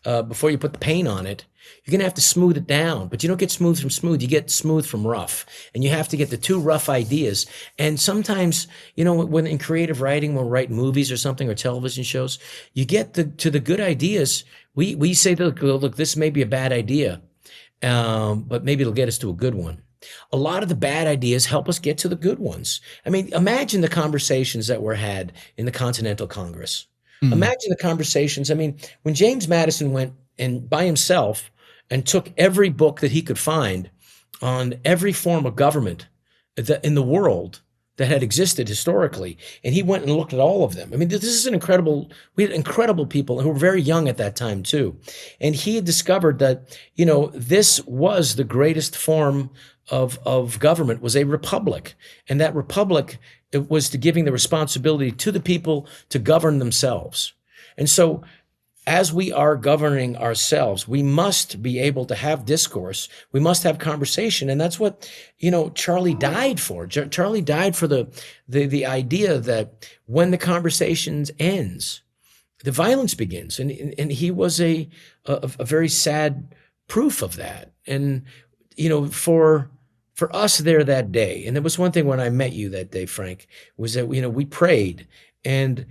before you put the paint on it, you're going to have to smooth it down, but you don't get smooth from smooth. You get smooth from rough, and you have to get the two rough ideas. And sometimes, when in creative writing, when we're writing movies or something or television shows, you get to the good ideas. We say, look, this may be a bad idea, but maybe it'll get us to a good one. A lot of the bad ideas help us get to the good ones. I mean, imagine the conversations that were had in the Continental Congress. Mm-hmm. Imagine the conversations. I mean, when James Madison went and by himself and took every book that he could find on every form of government in the world that had existed historically, and he went and looked at all of them. I mean, this is we had incredible people who were very young at that time too. And he had discovered that, this was the greatest form of government, was a republic. And that republic, it was to giving the responsibility to the people to govern themselves. And so as we are governing ourselves, we must be able to have discourse. We must have conversation. And that's what, Charlie died for. Charlie died for the idea that when the conversation ends, the violence begins. And he was a very sad proof of that. And, for us there that day, and there was one thing when I met you that day, Frank, was that, we prayed, and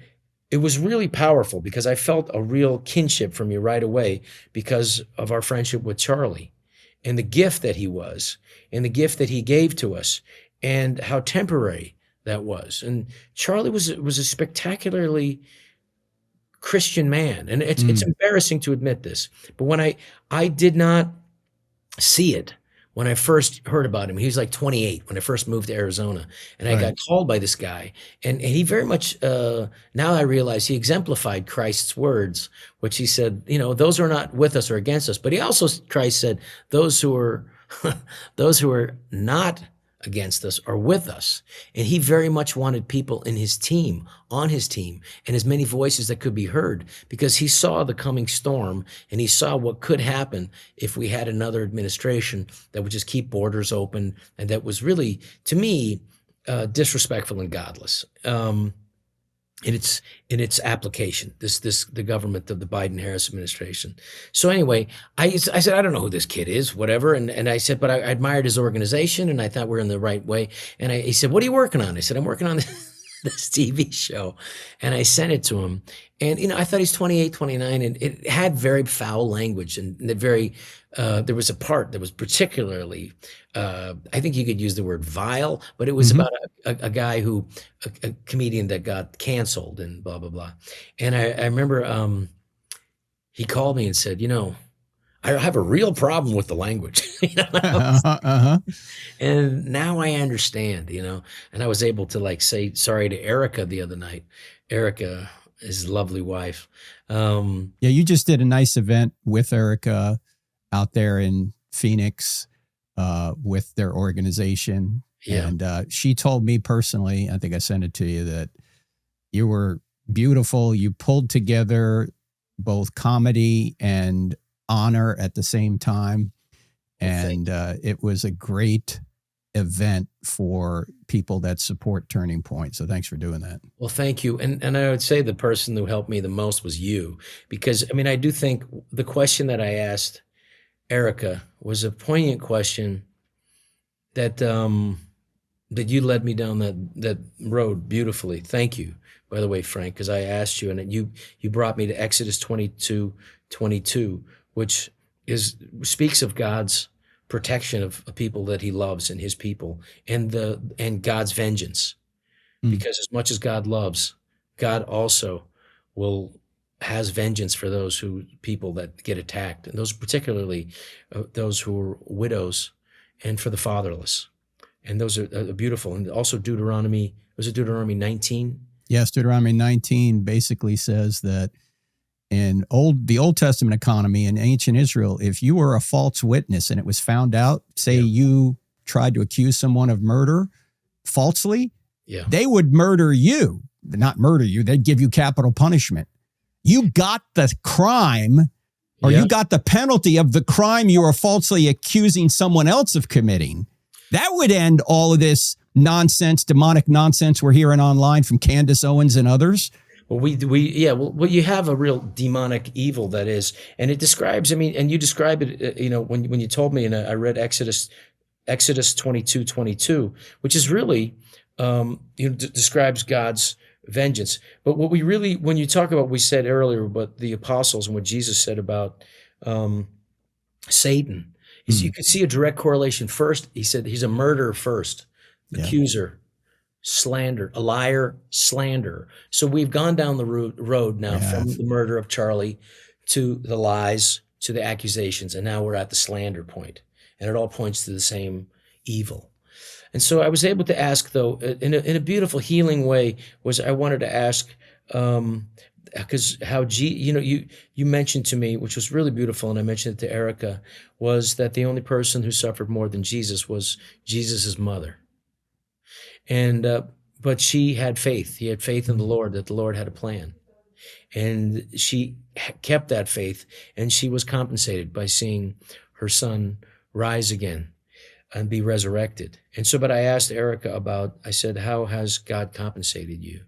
it was really powerful because I felt a real kinship from you right away because of our friendship with Charlie and the gift that he was and the gift that he gave to us and how temporary that was. And Charlie was a spectacularly Christian man. And it's embarrassing to admit this, but when I did not see it, when I first heard about him, he was like 28 when I first moved to Arizona, and I got called by this guy, and he very much, now I realize he exemplified Christ's words, which he said, those who are not with us or against us. But he also, Christ said, those who are not against us are with us. And he very much wanted people on his team, and as many voices that could be heard, because he saw the coming storm and he saw what could happen if we had another administration that would just keep borders open, and that was really, to me, disrespectful and godless. In its application, the government of the Biden-Harris administration. So anyway, I said, I don't know who this kid is, whatever. And I said, but I admired his organization and I thought we're in the right way. And he said, what are you working on? I said, I'm working on this TV show. And I sent it to him. And, I thought he's 28, 29, and it had very foul language and there was a part that was particularly, I think you could use the word vile, but it was about a guy a comedian that got canceled and blah, blah, blah. And I remember he called me and said, I have a real problem with the language. And now I understand, and I was able to say sorry to Erica the other night. Erica, his lovely wife. You just did a nice event with Erica out there in Phoenix with their organization. Yeah. And she told me personally, I think I sent it to you, that you were beautiful. You pulled together both comedy and honor at the same time. And it was a great event for people that support Turning Point. So thanks for doing that. Well, thank you. And I would say the person who helped me the most was you, because I mean, I do think the question that I asked Erica was a poignant question that that you led me down that road beautifully. Thank you, by the way, Frank, because I asked you, and you brought me to Exodus 22:22, which speaks of God's protection of people that he loves and his people, and God's vengeance. Because as much as God loves, God also has vengeance for those people that get attacked, and those particularly those who are widows, and for the fatherless. And those are beautiful. And also Deuteronomy 19? Yes, Deuteronomy 19 basically says that in the Old Testament economy in ancient Israel, if you were a false witness and it was found out, say you tried to accuse someone of murder falsely, they would murder you. Not murder you, they'd give you capital punishment. You got the crime, or you got the penalty of the crime you were falsely accusing someone else of committing. That would end all of this nonsense, demonic nonsense we're hearing online from Candace Owens and others. Well, you have a real demonic evil that is, and it describes, I mean, and you describe it, when you told me, and I read Exodus 22:22, which is really, describes God's vengeance. But what we really, when you talk about what we said earlier about the apostles and what Jesus said about Satan, is you could see a direct correlation. First, he said he's a murderer first, accuser, slander, a liar, slander. So we've gone down the road now from the murder of Charlie to the lies, to the accusations, and now we're at the slander point. And it all points to the same evil. And so I was able to ask, though, in a beautiful healing way, I wanted to ask, because how you mentioned to me, which was really beautiful, and I mentioned it to Erica, was that the only person who suffered more than Jesus was Jesus's mother. And but she had faith. He had faith in the Lord, that the Lord had a plan. And she kept that faith, and she was compensated by seeing her son rise again and be resurrected. And so, but I asked Erica I said, how has God compensated you?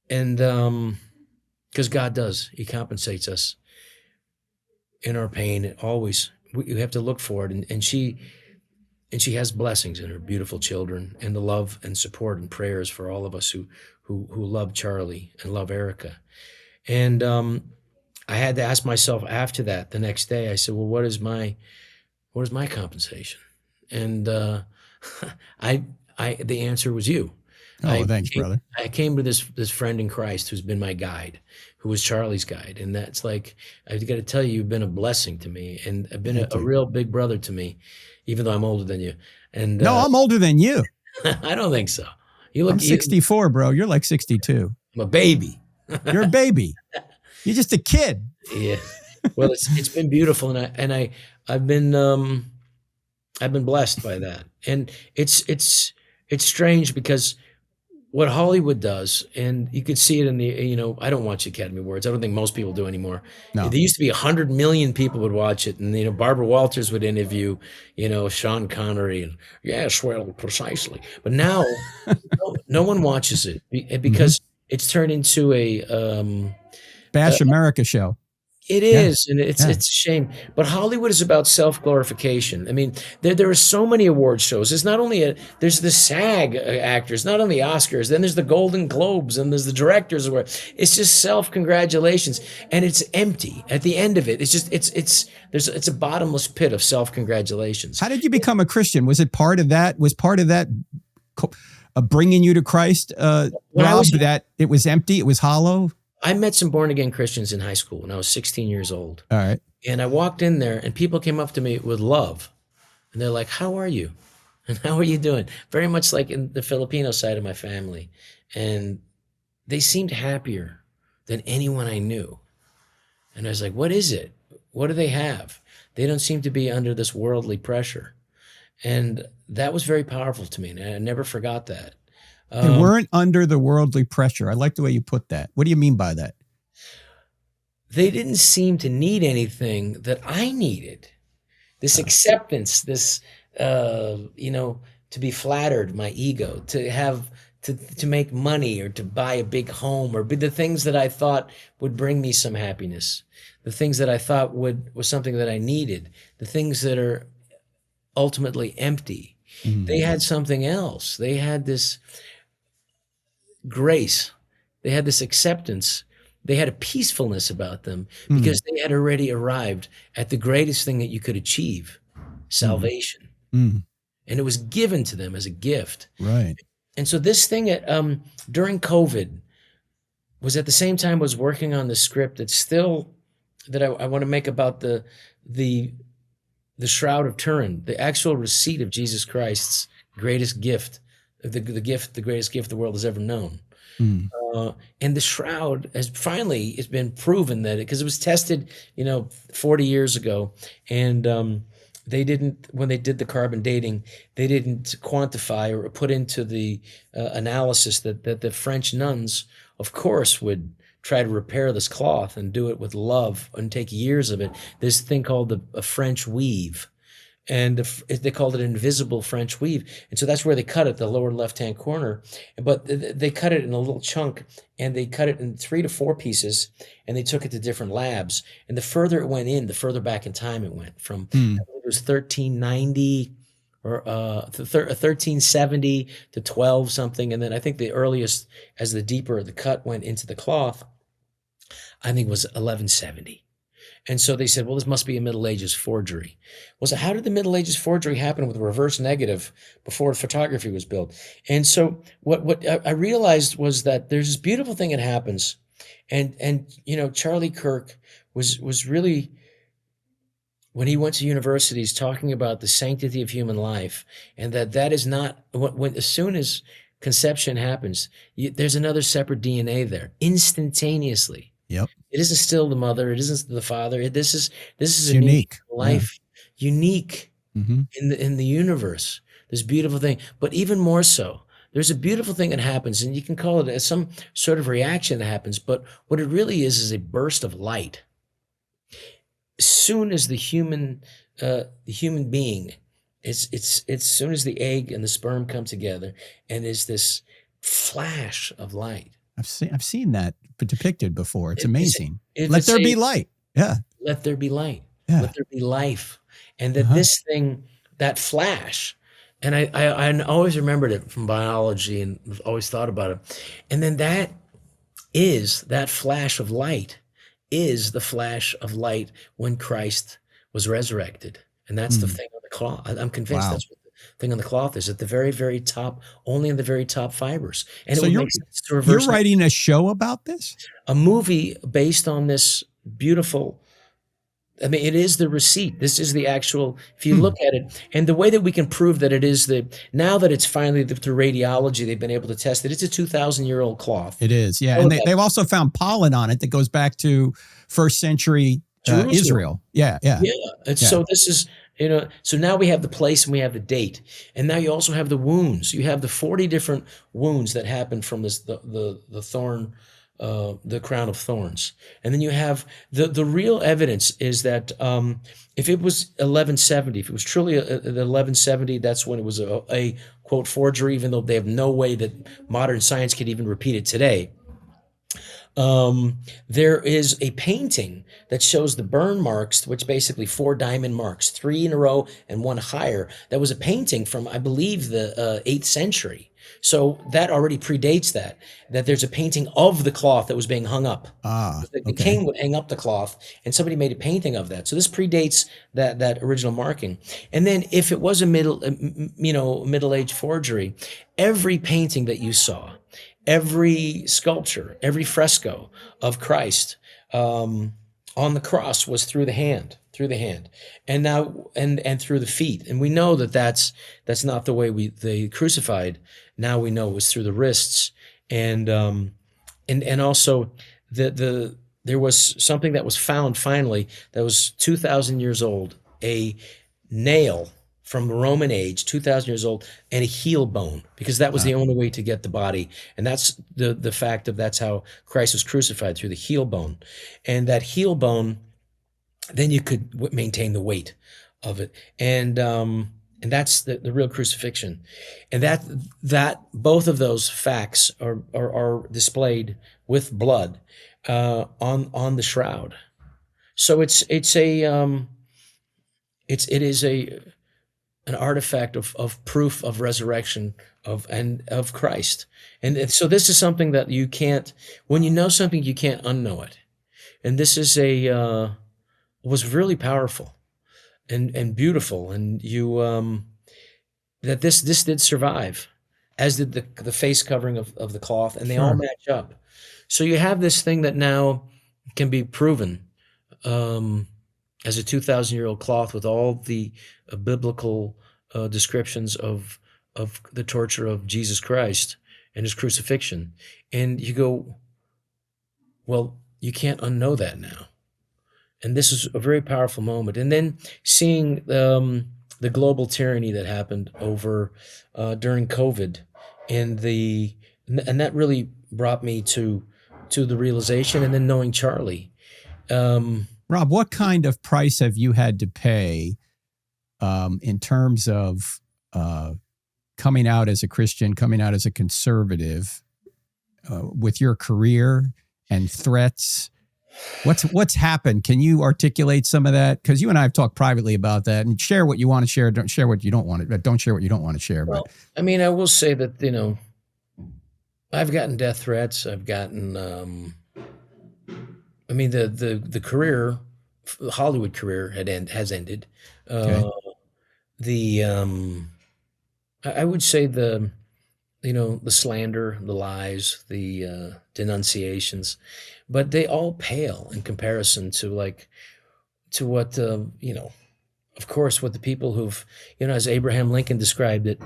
And because God does, he compensates us in our pain. Always, we have to look for it. And she has blessings in her beautiful children, and the love and support and prayers for all of us who love Charlie and love Erica. And I had to ask myself after that, the next day, I said, well, what is my compensation? And the answer was you. Thanks, brother. I came to this friend in Christ who's been my guide, who was Charlie's guide. And that's like, I've got to tell you, you've been a blessing to me, and have been a real big brother to me, even though I'm older than you. And no, I'm older than you. I don't think so. I'm 64, bro. You're like 62. I'm a baby. You're a baby. You're just a kid. Yeah. Well, it's been beautiful, and I've been blessed by that. And it's strange because what Hollywood does, and you could see it in the, I don't watch Academy Awards. I don't think most people do anymore. No. There used to be 100 million people would watch it, and, Barbara Walters would interview, Sean Connery, and yes, well, precisely. But now no one watches it because it's turned into a Bash America show. It is, and it's a shame. But Hollywood is about self-glorification. I mean, there are so many award shows. There's not only there's the SAG actors, not only Oscars. Then there's the Golden Globes, and there's the Directors Award. It's just self-congratulations, and it's empty at the end of it. It's just it's a bottomless pit of self-congratulations. How did you become a Christian? Was it part of that? Was part of that bringing you to Christ, Rob? That it was empty, it was hollow. I met some born-again Christians in high school when I was 16 years old. All right. And I walked in there, and people came up to me with love. And they're like, how are you? And how are you doing? Very much like in the Filipino side of my family. And they seemed happier than anyone I knew. And I was like, what is it? What do they have? They don't seem to be under this worldly pressure. And that was very powerful to me, and I never forgot that. They weren't under the worldly pressure. I like the way you put that. What do you mean by that? They didn't seem to need anything that I needed. This acceptance, this to be flattered, my ego, to have to make money or to buy a big home or be the things that I thought would bring me some happiness, the things that I thought was something that I needed, the things that are ultimately empty. They had something else. They had this grace. They had this acceptance. They had a peacefulness about them because they had already arrived at the greatest thing that you could achieve, salvation. And it was given to them as a gift. Right. And so this thing during COVID was at the same time I was working on the script that I want to make about the Shroud of Turin, the actual receipt of Jesus Christ's greatest gift, the greatest gift the world has ever known. And the shroud it's been proven that because it was tested, 40 years ago, and when they did the carbon dating, they didn't quantify or put into the analysis that the French nuns, of course, would try to repair this cloth and do it with love and take years of it. This thing called a French weave. And they called it an invisible French weave. And so that's where they cut it, the lower left-hand corner. But they cut it in a little chunk, and they cut it in 3 to 4 pieces, and they took it to different labs. And the further it went in, the further back in time it went. From, I believe it was 1390 or 1370 to 12 something. And then I think the earliest, as the deeper the cut went into the cloth, I think was 1170. And so they said, well, this must be a Middle Ages forgery. Well, so how did the Middle Ages forgery happen with reverse negative before photography was built? And so what I realized was that there's this beautiful thing that happens. And Charlie Kirk was really, when he went to universities, talking about the sanctity of human life, and that is not, as soon as conception happens, there's another separate DNA there, instantaneously. Yep. It isn't still the mother. It isn't the father. This is a unique life, unique in the universe. This beautiful thing, but even more so, there's a beautiful thing that happens, and you can call it as some sort of reaction that happens. But what it really is a burst of light. As soon as the human being, it's as soon as the egg and the sperm come together, and there's this flash of light. I've seen that depicted before. It's amazing. Let there be light. Yeah. Let there be light. Yeah. Let there be life. And that this thing, that flash, and I always remembered it from biology and always thought about it. And then that flash of light is the flash of light when Christ was resurrected. And that's the thing on the cloth. I'm convinced that's what thing on the cloth is at the very, very top, only in the very top fibers. And so you're writing a show about this? A movie based on this beautiful, it is the receipt. This is the actual, if you look at it, and the way that we can prove that it is now that it's finally through radiology, they've been able to test it. It's a 2,000-year-old cloth. It is, yeah. And they've also found pollen on it that goes back to first century Israel. Yeah. So this is, so now we have the place and we have the date, and now you also have the wounds. You have the 40 different wounds that happened from this the thorn, the crown of thorns, and then you have the real evidence is that if it was 1170, if it was truly 1170, that's when it was a quote forgery, even though they have no way that modern science could even repeat it today. There is a painting that shows the burn marks, which basically 4 diamond marks, 3 in a row and 1 higher. That was a painting from, I believe, the 8th century. So that already predates that there's a painting of the cloth that was being hung up. The king would hang up the cloth, and somebody made a painting of that. So this predates that original marking. And then if it was a middle-age forgery, every painting that you saw, every sculpture, every fresco of Christ on the cross was through the hand, and now and through the feet. And we know that that's not the way they crucified. Now we know it was through the wrists, and also there was something that was found finally that was 2,000 years old, a nail from the Roman age, 2,000 years old, and a heel bone, because that was the only way to get the body. And that's the fact of that's how Christ was crucified, through the heel bone. And that heel bone, then you could maintain the weight of it. And And that's the real crucifixion. And that both of those facts are displayed with blood on the shroud. So it is an artifact of proof of resurrection of Christ. And so this is something that you can't, when you know something, you can't unknow it. And this is was really powerful and beautiful. And that this did survive, as did the face covering of the cloth, and they all match up. So you have this thing that now can be proven as a 2,000-year-old cloth with all the biblical descriptions of the torture of Jesus Christ and his crucifixion. And you go, well, you can't unknow that now. And this is a very powerful moment. And then seeing the global tyranny that happened over during COVID, and that really brought me to the realization, and then knowing Charlie. Rob, what kind of price have you had to pay in terms of coming out as a Christian, coming out as a conservative, with your career and threats? What's happened? Can you articulate some of that? Because you and I have talked privately about that, and share what you want to share. Don't share what you don't want to. Don't share what you don't want to share. Well, I mean, I will say that I've gotten death threats. I've gotten. I mean, the career, the Hollywood career has ended. Okay. I would say the slander, the lies, the denunciations, but they all pale in comparison to what of course, what the people who've, as Abraham Lincoln described it,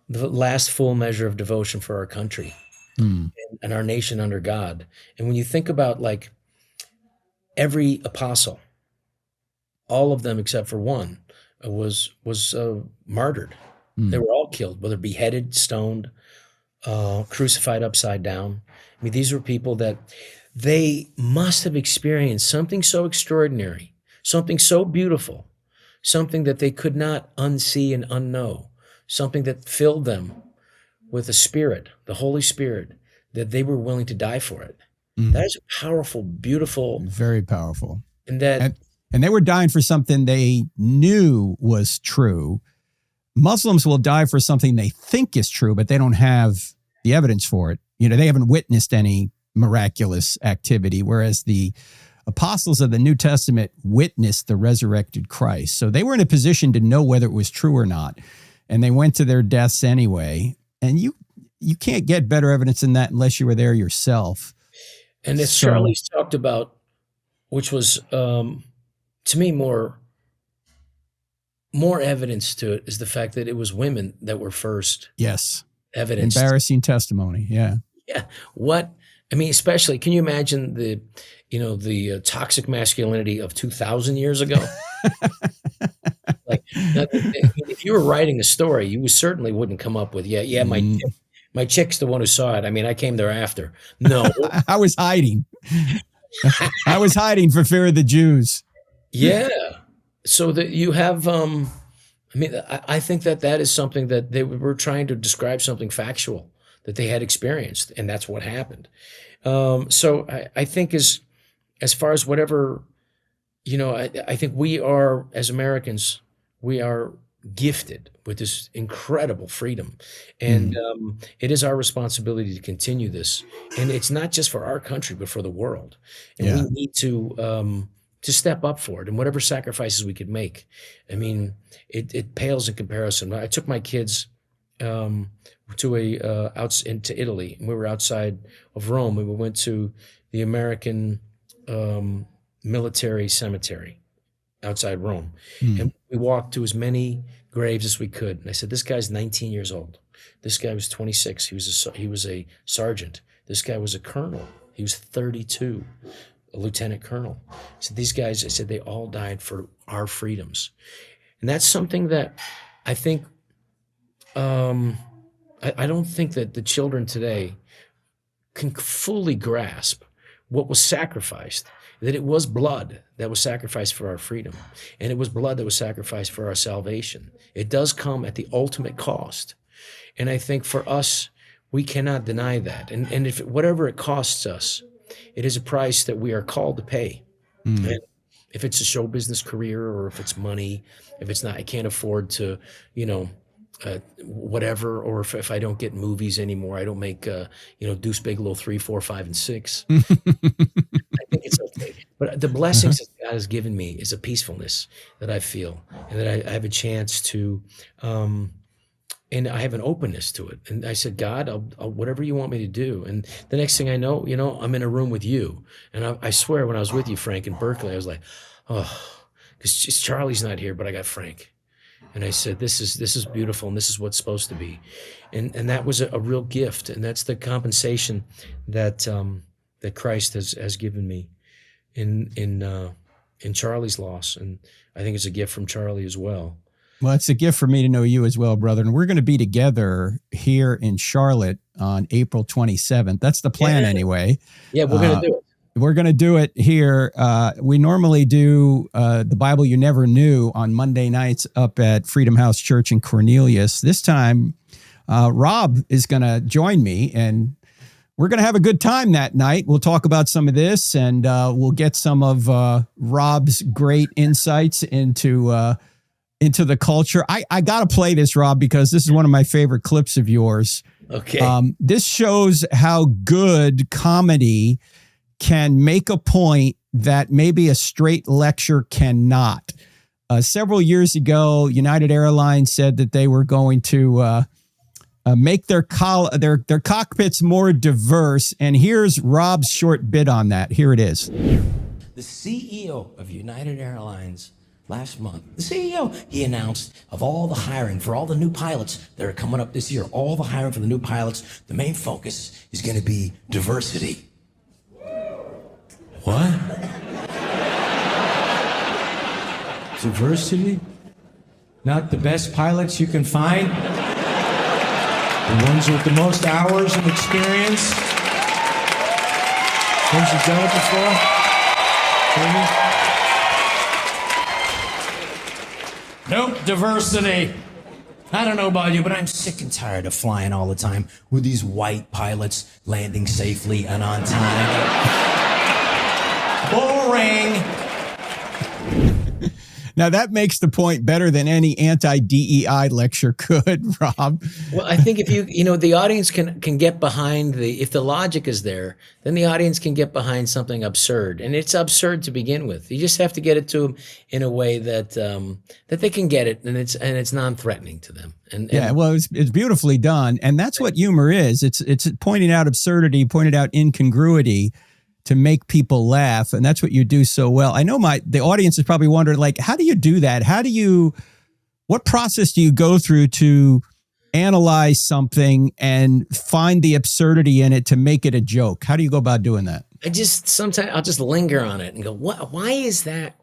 the last full measure of devotion for our country and our nation under God. And when you think about every apostle, all of them except for one was martyred. They were all killed, whether beheaded, stoned, crucified upside down. I mean, these were people that they must have experienced something so extraordinary, something so beautiful, something that they could not unsee and unknow, something that filled them with a spirit, the Holy Spirit, that they were willing to die for it. That is a powerful, beautiful. Very powerful. And they were dying for something they knew was true. Muslims will die for something they think is true, but they don't have the evidence for it. They haven't witnessed any miraculous activity, whereas the apostles of the New Testament witnessed the resurrected Christ. So they were in a position to know whether it was true or not. And they went to their deaths anyway. And you can't get better evidence than that unless you were there yourself. And as Charlie's talked about, which was, to me, more evidence to it, is the fact that it was women that were first. Yes. Evidence. Embarrassing testimony. Yeah. Yeah. Especially, can you imagine the toxic masculinity of 2,000 years ago? If you were writing a story, you certainly wouldn't come up with, my chick's the one who saw it. I mean, I came there after. No. I was hiding. I was hiding for fear of the Jews. Yeah. So that you have, I think that is something that they were trying to describe, something factual that they had experienced, and that's what happened. So I think as far as whatever, I think we are, as Americans, we are gifted with this incredible freedom, and it is our responsibility to continue this. And it's not just for our country, but for the world. And we need to step up for it, and whatever sacrifices we could make. I mean, it pales in comparison. I took my kids to into Italy, and we were outside of Rome, and we went to the American military cemetery outside Rome, and we walked to as many graves as we could. And I said, "This guy's 19 years old. This guy was 26. He was a sergeant. This guy was a colonel. He was 32." A lieutenant colonel. So these guys, I said, they all died for our freedoms. And that's something that I think, I don't think that the children today can fully grasp what was sacrificed. that it was blood that was sacrificed for our freedom, and it was blood that was sacrificed for our salvation. It does come at the ultimate cost. And I think for us, we cannot deny that. And if whatever it costs us, it is a price that we are called to pay. And if it's a show business career, or if it's money, if it's not, I can't afford to, whatever, or if I don't get movies anymore, I don't make, Deuce Bigelow 3, 4, 5, and 6. I think it's okay. But the blessings that God has given me is a peacefulness that I feel, and that I have a chance to, and I have an openness to it. And I said, God, I'll whatever you want me to do. And the next thing I know, I'm in a room with you. And I swear, when I was with you, Frank, in Berkeley, I was like, oh, because Charlie's not here, but I got Frank. And I said, this is beautiful, and this is what's supposed to be. And that was a real gift. And that's the compensation that that Christ has given me in Charlie's loss. And I think it's a gift from Charlie as well. Well, it's a gift for me to know you as well, brother. And we're going to be together here in Charlotte on April 27th. That's the plan anyway. Yeah, we're going to do it. We're going to do it here. We normally do the Bible You Never Knew on Monday nights up at Freedom House Church in Cornelius. This time, Rob is going to join me, and we're going to have a good time that night. We'll talk about some of this, and we'll get some of Rob's great insights into the culture. I got to play this, Rob, because this is one of my favorite clips of yours. Okay. This shows how good comedy can make a point that maybe a straight lecture cannot. Several years ago, United Airlines said that they were going to make their cockpits more diverse. And here's Rob's short bit on that. Here it is. The CEO of United Airlines last month, the CEO, he announced of all the hiring for all the new pilots that are coming up this year, all the hiring for the new pilots, the main focus is going to be diversity. What? Diversity? Not the best pilots you can find? The ones with the most hours of experience? Ones you've done it before? Maybe? Nope, diversity. I don't know about you, but I'm sick and tired of flying all the time with these white pilots landing safely and on time. Boring. Now that makes the point better than any anti-DEI lecture could, Rob. Well, I think if the audience can get behind if the logic is there, then the audience can get behind something absurd. And it's absurd to begin with. You just have to get it to them in a way that that they can get it, and it's non-threatening to them. And well, it's beautifully done. And that's what humor is. It's pointing out absurdity, pointing out incongruity, to make people laugh. And that's what you do so well. I know the audience is probably wondering, like, how do you do that? What process do you go through to analyze something and find the absurdity in it to make it a joke? How do you go about doing that? Sometimes I'll just linger on it and go, why is that?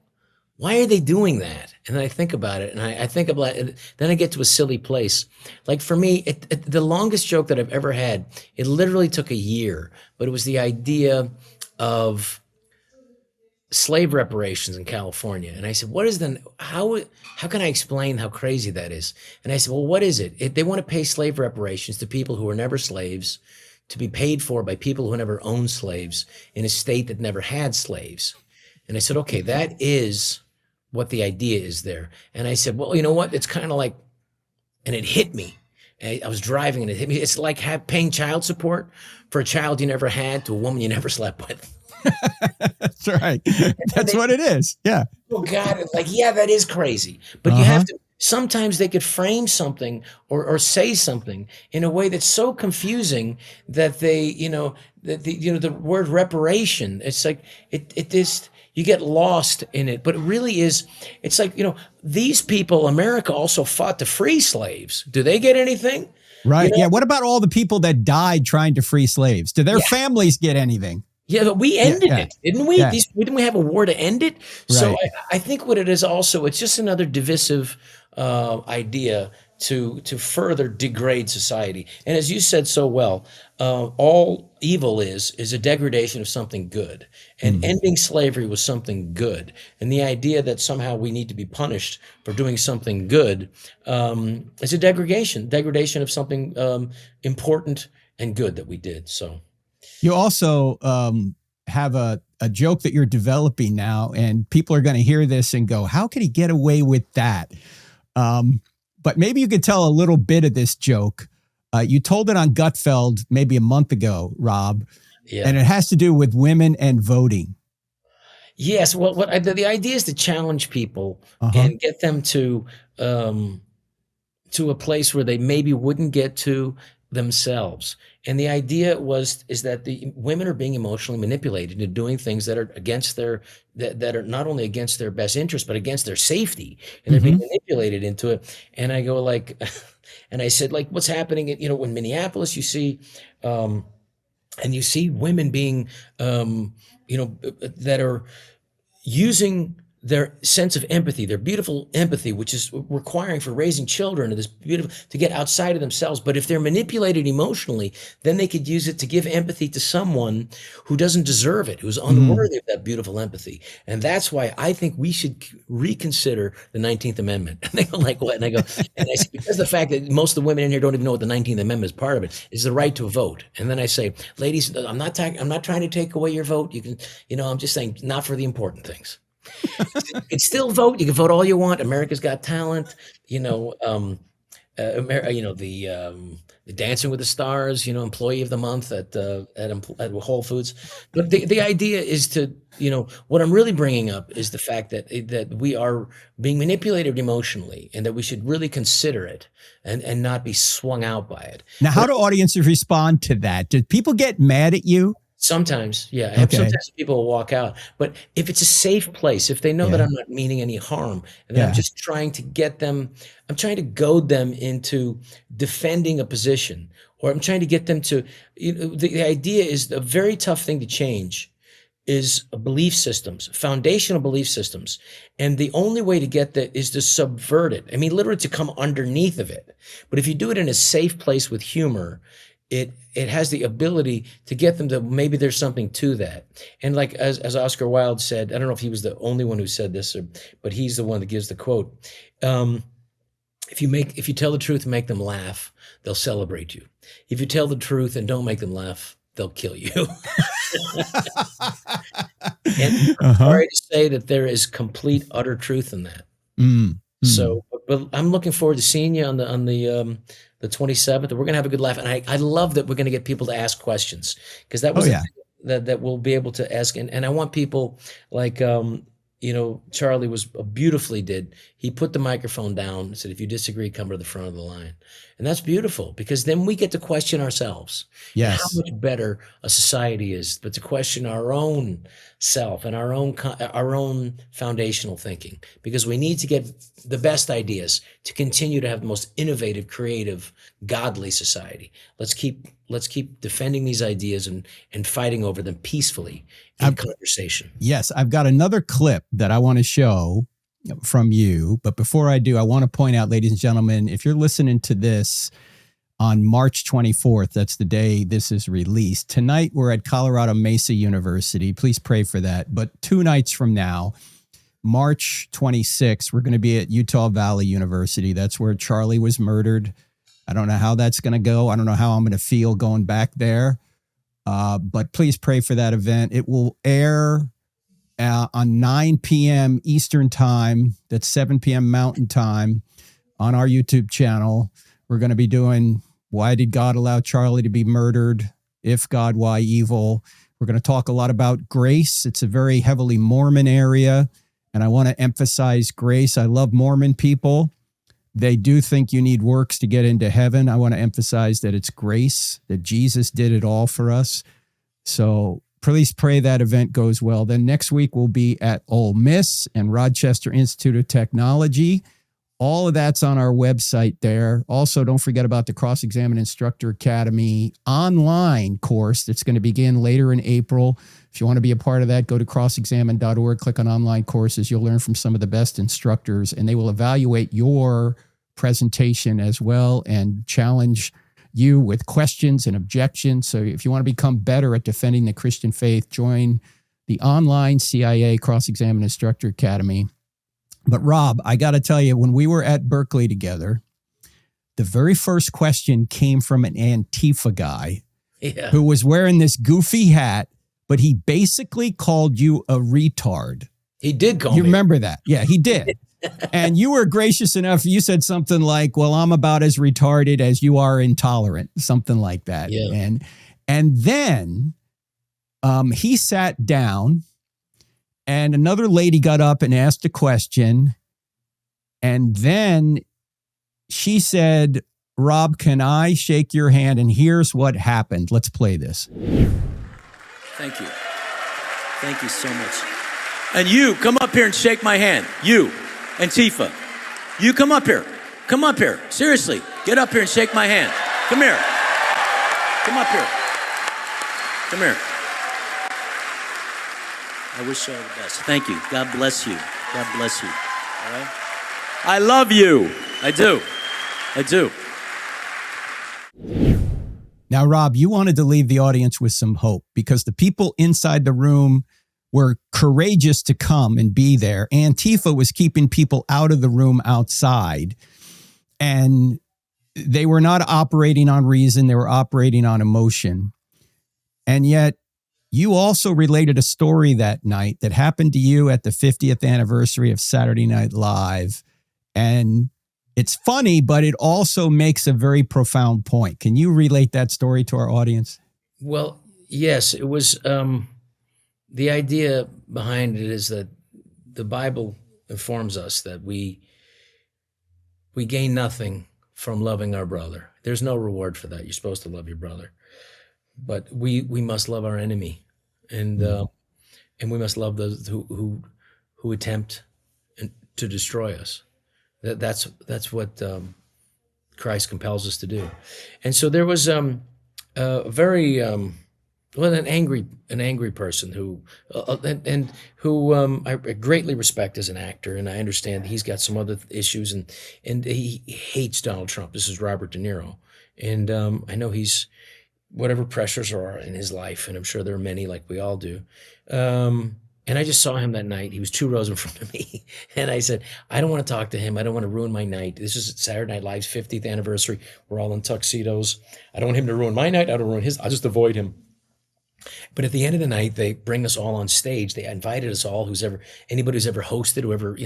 Why are they doing that? And then I think about it, and I think about it, then I get to a silly place. Like for me, the longest joke that I've ever had, it literally took a year, but it was the idea of slave reparations in California. And I said, how can I explain how crazy that is? And I said, well, what is it? They want to pay slave reparations to people who were never slaves, to be paid for by people who never owned slaves in a state that never had slaves. And I said, okay, that is what the idea is there. And I said, well, you know what? It's kind of like, and it hit me. I was driving and it hit me. It's like paying child support for a child you never had to a woman you never slept with. That's right. That's what it is. Yeah. Oh God. It's like, yeah, that is crazy. But you have to, sometimes they could frame something or say something in a way that's so confusing that they, the word reparation, it's like, it just, you get lost in it, but it really is, it's like, these people, America also fought to free slaves. Do they get anything? Right. Yeah. What about all the people that died trying to free slaves? Do their families get anything? Yeah, but we ended it, didn't we? Yeah. Didn't we have a war to end it? Right. So I think what it is also, it's just another divisive idea to further degrade society. And as you said so well, all evil is a degradation of something good. And ending slavery was something good. And the idea that somehow we need to be punished for doing something good is a degradation of something important and good that we did. So you also have a joke that you're developing now, and people are going to hear this and go, how could he get away with that? But maybe you could tell a little bit of this joke. You told it on Gutfeld maybe a month ago, Rob, and it has to do with women and voting. Yes. Well, the idea is to challenge people and get them to a place where they maybe wouldn't get to themselves. And the idea is that the women are being emotionally manipulated into doing things that are against that are not only against their best interest, but against their safety. And they're being manipulated into it. And I go and I said, what's happening in Minneapolis, you see, and you see women being, that are using their sense of empathy, their beautiful empathy, which is requiring for raising children, this beautiful to get outside of themselves. But if they're manipulated emotionally, then they could use it to give empathy to someone who doesn't deserve it, who's unworthy of that beautiful empathy. And that's why I think we should reconsider the 19th Amendment. And they go what? And I say, because the fact that most of the women in here don't even know what the 19th Amendment is part of it, is the right to vote. And then I say, ladies, I'm not trying to take away your vote. You can, I'm just saying, not for the important things. You can still vote. You can vote all you want. America's Got Talent. The Dancing with the Stars. Employee of the Month at Whole Foods. But the idea is to what I'm really bringing up is the fact that we are being manipulated emotionally, and that we should really consider it and not be swung out by it. Now, how do audiences respond to that? Do people get mad at you? Sometimes, yeah. Okay. Sometimes people will walk out. But if it's a safe place, if they know that I'm not meaning any harm, and that I'm just trying to I'm trying to goad them into defending a position, or I'm trying to get them to, the idea is a very tough thing to change is belief systems, foundational belief systems. And the only way to get that is to subvert it. I mean, literally to come underneath of it. But if you do it in a safe place with humor, it has the ability to get them to maybe there's something to that. And as Oscar Wilde said, I don't know if he was the only one who said this, but he's the one that gives the quote. If you tell the truth and make them laugh, they'll celebrate you. If you tell the truth and don't make them laugh, they'll kill you. And I'm sorry to say that there is complete, utter truth in that. So, but I'm looking forward to seeing you on the 27th, and we're going to have a good laugh. And I love that we're going to get people to ask questions, because that was that we'll be able to ask. And I want people Charlie was beautifully did. He put the microphone down and said, if you disagree, come to the front of the line. And that's beautiful, because then we get to question ourselves. Yes. How much better a society is, but to question our own self and our own foundational thinking, because we need to get the best ideas to continue to have the most innovative, creative, godly society. Let's keep defending these ideas and fighting over them peacefully in conversation. Yes, I've got another clip that I want to show from you. But before I do, I want to point out, ladies and gentlemen, if you're listening to this on March 24th, that's the day this is released. Tonight, we're at Colorado Mesa University. Please pray for that. But 2 nights from now, March 26th, we're going to be at Utah Valley University. That's where Charlie was murdered. I don't know how that's going to go. I don't know how I'm going to feel going back there. But please pray for that event. It will air on 9 p.m. Eastern Time. That's 7 p.m. Mountain Time on our YouTube channel. We're going to be doing Why Did God Allow Charlie to Be Murdered? If God, Why Evil? We're going to talk a lot about grace. It's a very heavily Mormon area, and I want to emphasize grace. I love Mormon people. They do think you need works to get into heaven. I want to emphasize that it's grace, that Jesus did it all for us. So please pray that event goes well. Then next week we'll be at Ole Miss and Rochester Institute of Technology. All of that's on our website there. Also, don't forget about the Cross-Examine Instructor Academy online course that's going to begin later in April. If you want to be a part of that, go to crossexamine.org, click on online courses. You'll learn from some of the best instructors, and they will evaluate your presentation as well and challenge you with questions and objections. So if you want to become better at defending the Christian faith, join the online CIA Cross-Examine Instructor Academy. But Rob, I got to tell you, when we were at Berkeley together, the very first question came from an Antifa guy who was wearing this goofy hat, but he basically called you a retard. He did call me. You remember that? Yeah, he did. And you were gracious enough. You said something like, well, I'm about as retarded as you are intolerant, something like that. Yeah. And then he sat down and another lady got up and asked a question. And then she said, Rob, can I shake your hand? And here's what happened. Let's play this. Thank you. Thank you so much. And you, come up here and shake my hand. You, Antifa. You come up here. Come up here. Seriously, get up here and shake my hand. Come here. Come up here. Come here. I wish you all the best. Thank you. God bless you. God bless you. All right? I love you. I do. I do. Now, Rob, you wanted to leave the audience with some hope because the people inside the room were courageous to come and be there. Antifa was keeping people out of the room outside, and they were not operating on reason. They were operating on emotion. And yet you also related a story that night that happened to you at the 50th anniversary of Saturday Night Live. And it's funny, but it also makes a very profound point. Can you relate that story to our audience? Well, yes, it was. The idea behind it is that the Bible informs us that we gain nothing from loving our brother. There's no reward for that. You're supposed to love your brother, but we must love our enemy, and we must love those who attempt to destroy us. That's what Christ compels us to do. And so there was a very an angry person who I greatly respect as an actor, and I understand he's got some other issues, and he hates Donald Trump. This is Robert De Niro, and I know he's whatever pressures are in his life, and I'm sure there are many like we all do. And I just saw him that night. He was 2 rows in front of me. And I said, I don't want to talk to him. I don't want to ruin my night. This is Saturday Night Live's 50th anniversary. We're all in tuxedos. I don't want him to ruin my night. I don't ruin his. I'll just avoid him. But at the end of the night, they bring us all on stage. They invited us all, anybody who's ever hosted, whoever,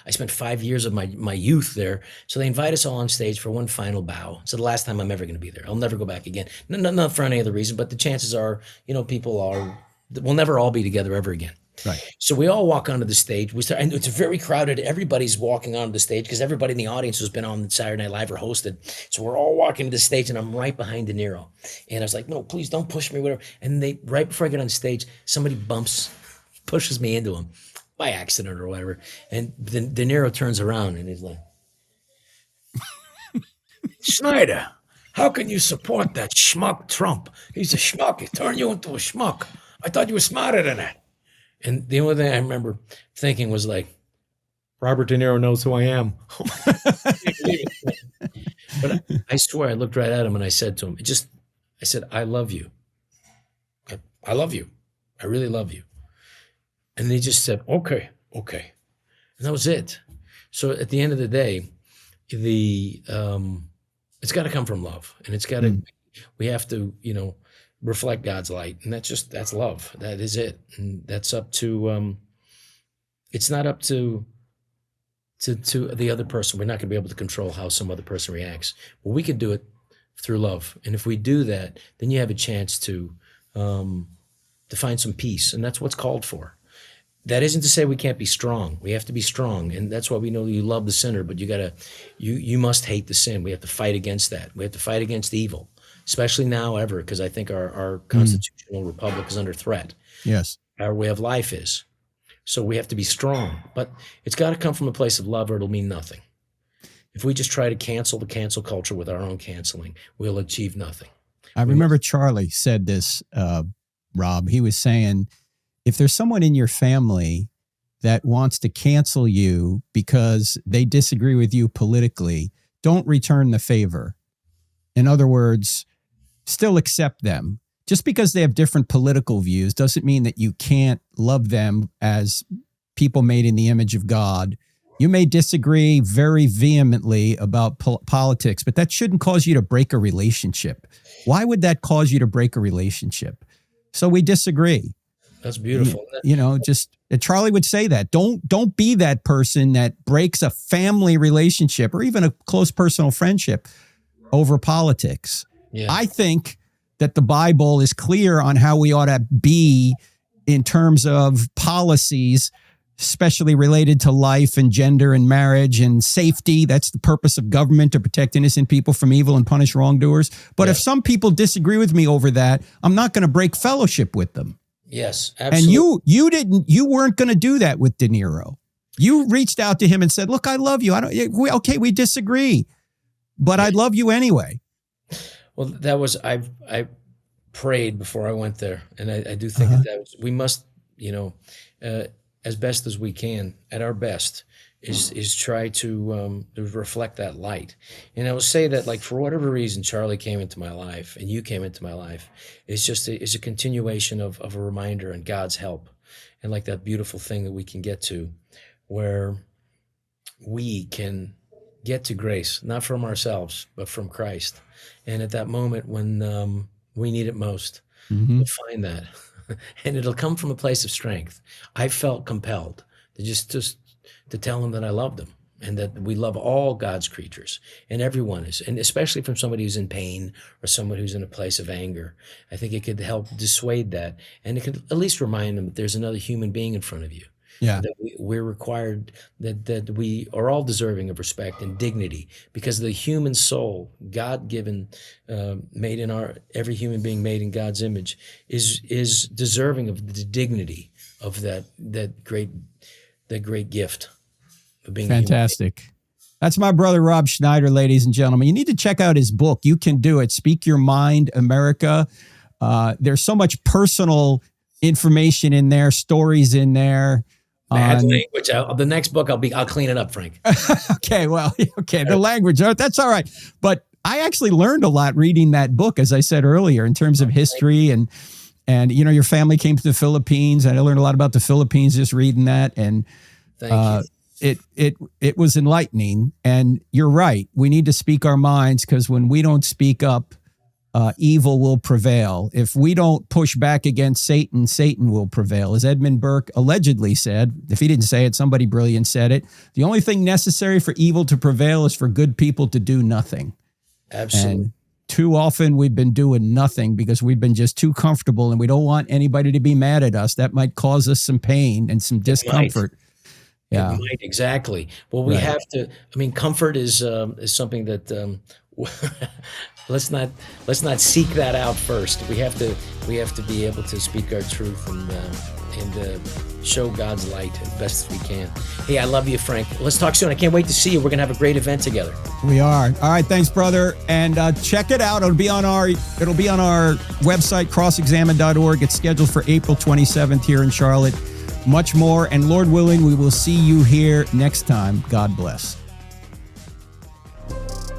I spent 5 years of my youth there. So they invite us all on stage for one final bow. So the last time I'm ever going to be there. I'll never go back again. Not for any other reason, but the chances are, we'll never all be together ever again. Right. So we all walk onto the stage. And it's very crowded. Everybody's walking onto the stage because everybody in the audience who's been on Saturday Night Live or hosted. So we're all walking to the stage, and I'm right behind De Niro. And I was like, no, please don't push me, whatever. And right before I get on stage, somebody pushes me into him by accident or whatever. And then De Niro turns around and he's like, Schneider, how can you support that schmuck Trump? He's a schmuck. He turned you into a schmuck. I thought you were smarter than that. And the only thing I remember thinking was like, Robert De Niro knows who I am. But I swear I looked right at him and I said to him, I said, I love you. I love you. I really love you. And they just said, okay. And that was it. So at the end of the day, it's got to come from love, and it's got to, we have to, reflect God's light, and that's love. That is it, and that's up to. It's not up to the other person. We're not going to be able to control how some other person reacts. Well, we can do it through love, and if we do that, then you have a chance to find some peace, and that's what's called for. That isn't to say we can't be strong. We have to be strong, and that's why we know you love the sinner, but you must hate the sin. We have to fight against that. We have to fight against evil. Especially now ever, because I think our constitutional republic is under threat. Yes. Our way of life is. So we have to be strong. But it's got to come from a place of love, or it'll mean nothing. If we just try to cancel the cancel culture with our own canceling, we'll achieve nothing. I remember Charlie said this, Rob. He was saying, if there's someone in your family that wants to cancel you because they disagree with you politically, don't return the favor. In other words, still accept them. Just because they have different political views doesn't mean that you can't love them as people made in the image of God. You may disagree very vehemently about politics, but that shouldn't cause you to break a relationship. Why would that cause you to break a relationship? So we disagree. That's beautiful. Just Charlie would say that. Don't be that person that breaks a family relationship or even a close personal friendship over politics. Yeah. I think that the Bible is clear on how we ought to be in terms of policies, especially related to life and gender and marriage and safety. That's the purpose of government, to protect innocent people from evil and punish wrongdoers. But if some people disagree with me over that, I'm not going to break fellowship with them. Yes, absolutely. And you weren't going to do that with De Niro. You reached out to him and said, look, I love you. We disagree, but I love you anyway. Well, that was, I prayed before I went there. And I do think that was, we must, as best as we can, at our best, is try to reflect that light. And I will say that, like, for whatever reason, Charlie came into my life and you came into my life, it's just it's a continuation of a reminder and God's help. And like that beautiful thing that we can get to, where we can get to grace, not from ourselves, but from Christ. And at that moment when we need it most, we'll find that. And it'll come from a place of strength. I felt compelled to just to tell him that I loved him and that we love all God's creatures, and everyone is, and especially from somebody who's in pain or someone who's in a place of anger. I think it could help dissuade that, and it could at least remind them that there's another human being in front of you. Yeah. That we're required, that we are all deserving of respect and dignity, because the human soul, God-given, made in every human being made in God's image, is deserving of the dignity of that great gift of being fantastic. That's my brother, Rob Schneider, ladies and gentlemen. You need to check out his book. You Can Do It. Speak Your Mind, America. There's so much personal information in there, stories in there. Bad language. The next book, I'll clean it up, Frank. Okay, the language, that's all right. But I actually learned a lot reading that book, as I said earlier, in terms of history and your family came to the Philippines, and I learned a lot about the Philippines just reading that. And Thank you. It was enlightening. And you're right. We need to speak our minds, because when we don't speak up, evil will prevail. If we don't push back against Satan, Satan will prevail. As Edmund Burke allegedly said, if he didn't say it, somebody brilliant said it. The only thing necessary for evil to prevail is for good people to do nothing. Absolutely. And too often we've been doing nothing because we've been just too comfortable, and we don't want anybody to be mad at us. That might cause us some pain and some discomfort. Yeah, it might, exactly. Well, we have to. I mean, comfort is something that let's not seek that out first. We have to be able to speak our truth and show God's light as best as we can. Hey, I love you, Frank. Let's talk soon. I can't wait to see you. We're gonna have a great event together. We are. All right, thanks, brother. And check it out. It'll be on our website, crossexamine.org. It's scheduled for April 27th here in Charlotte. Much more, and Lord willing, we will see you here next time. God bless.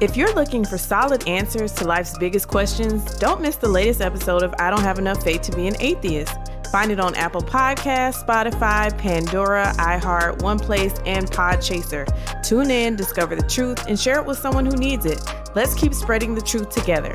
If you're looking for solid answers to life's biggest questions, don't miss the latest episode of I Don't Have Enough Faith to Be an Atheist. Find it on Apple Podcasts, Spotify, Pandora, iHeart, OnePlace, and Podchaser. Tune in, discover the truth, and share it with someone who needs it. Let's keep spreading the truth together.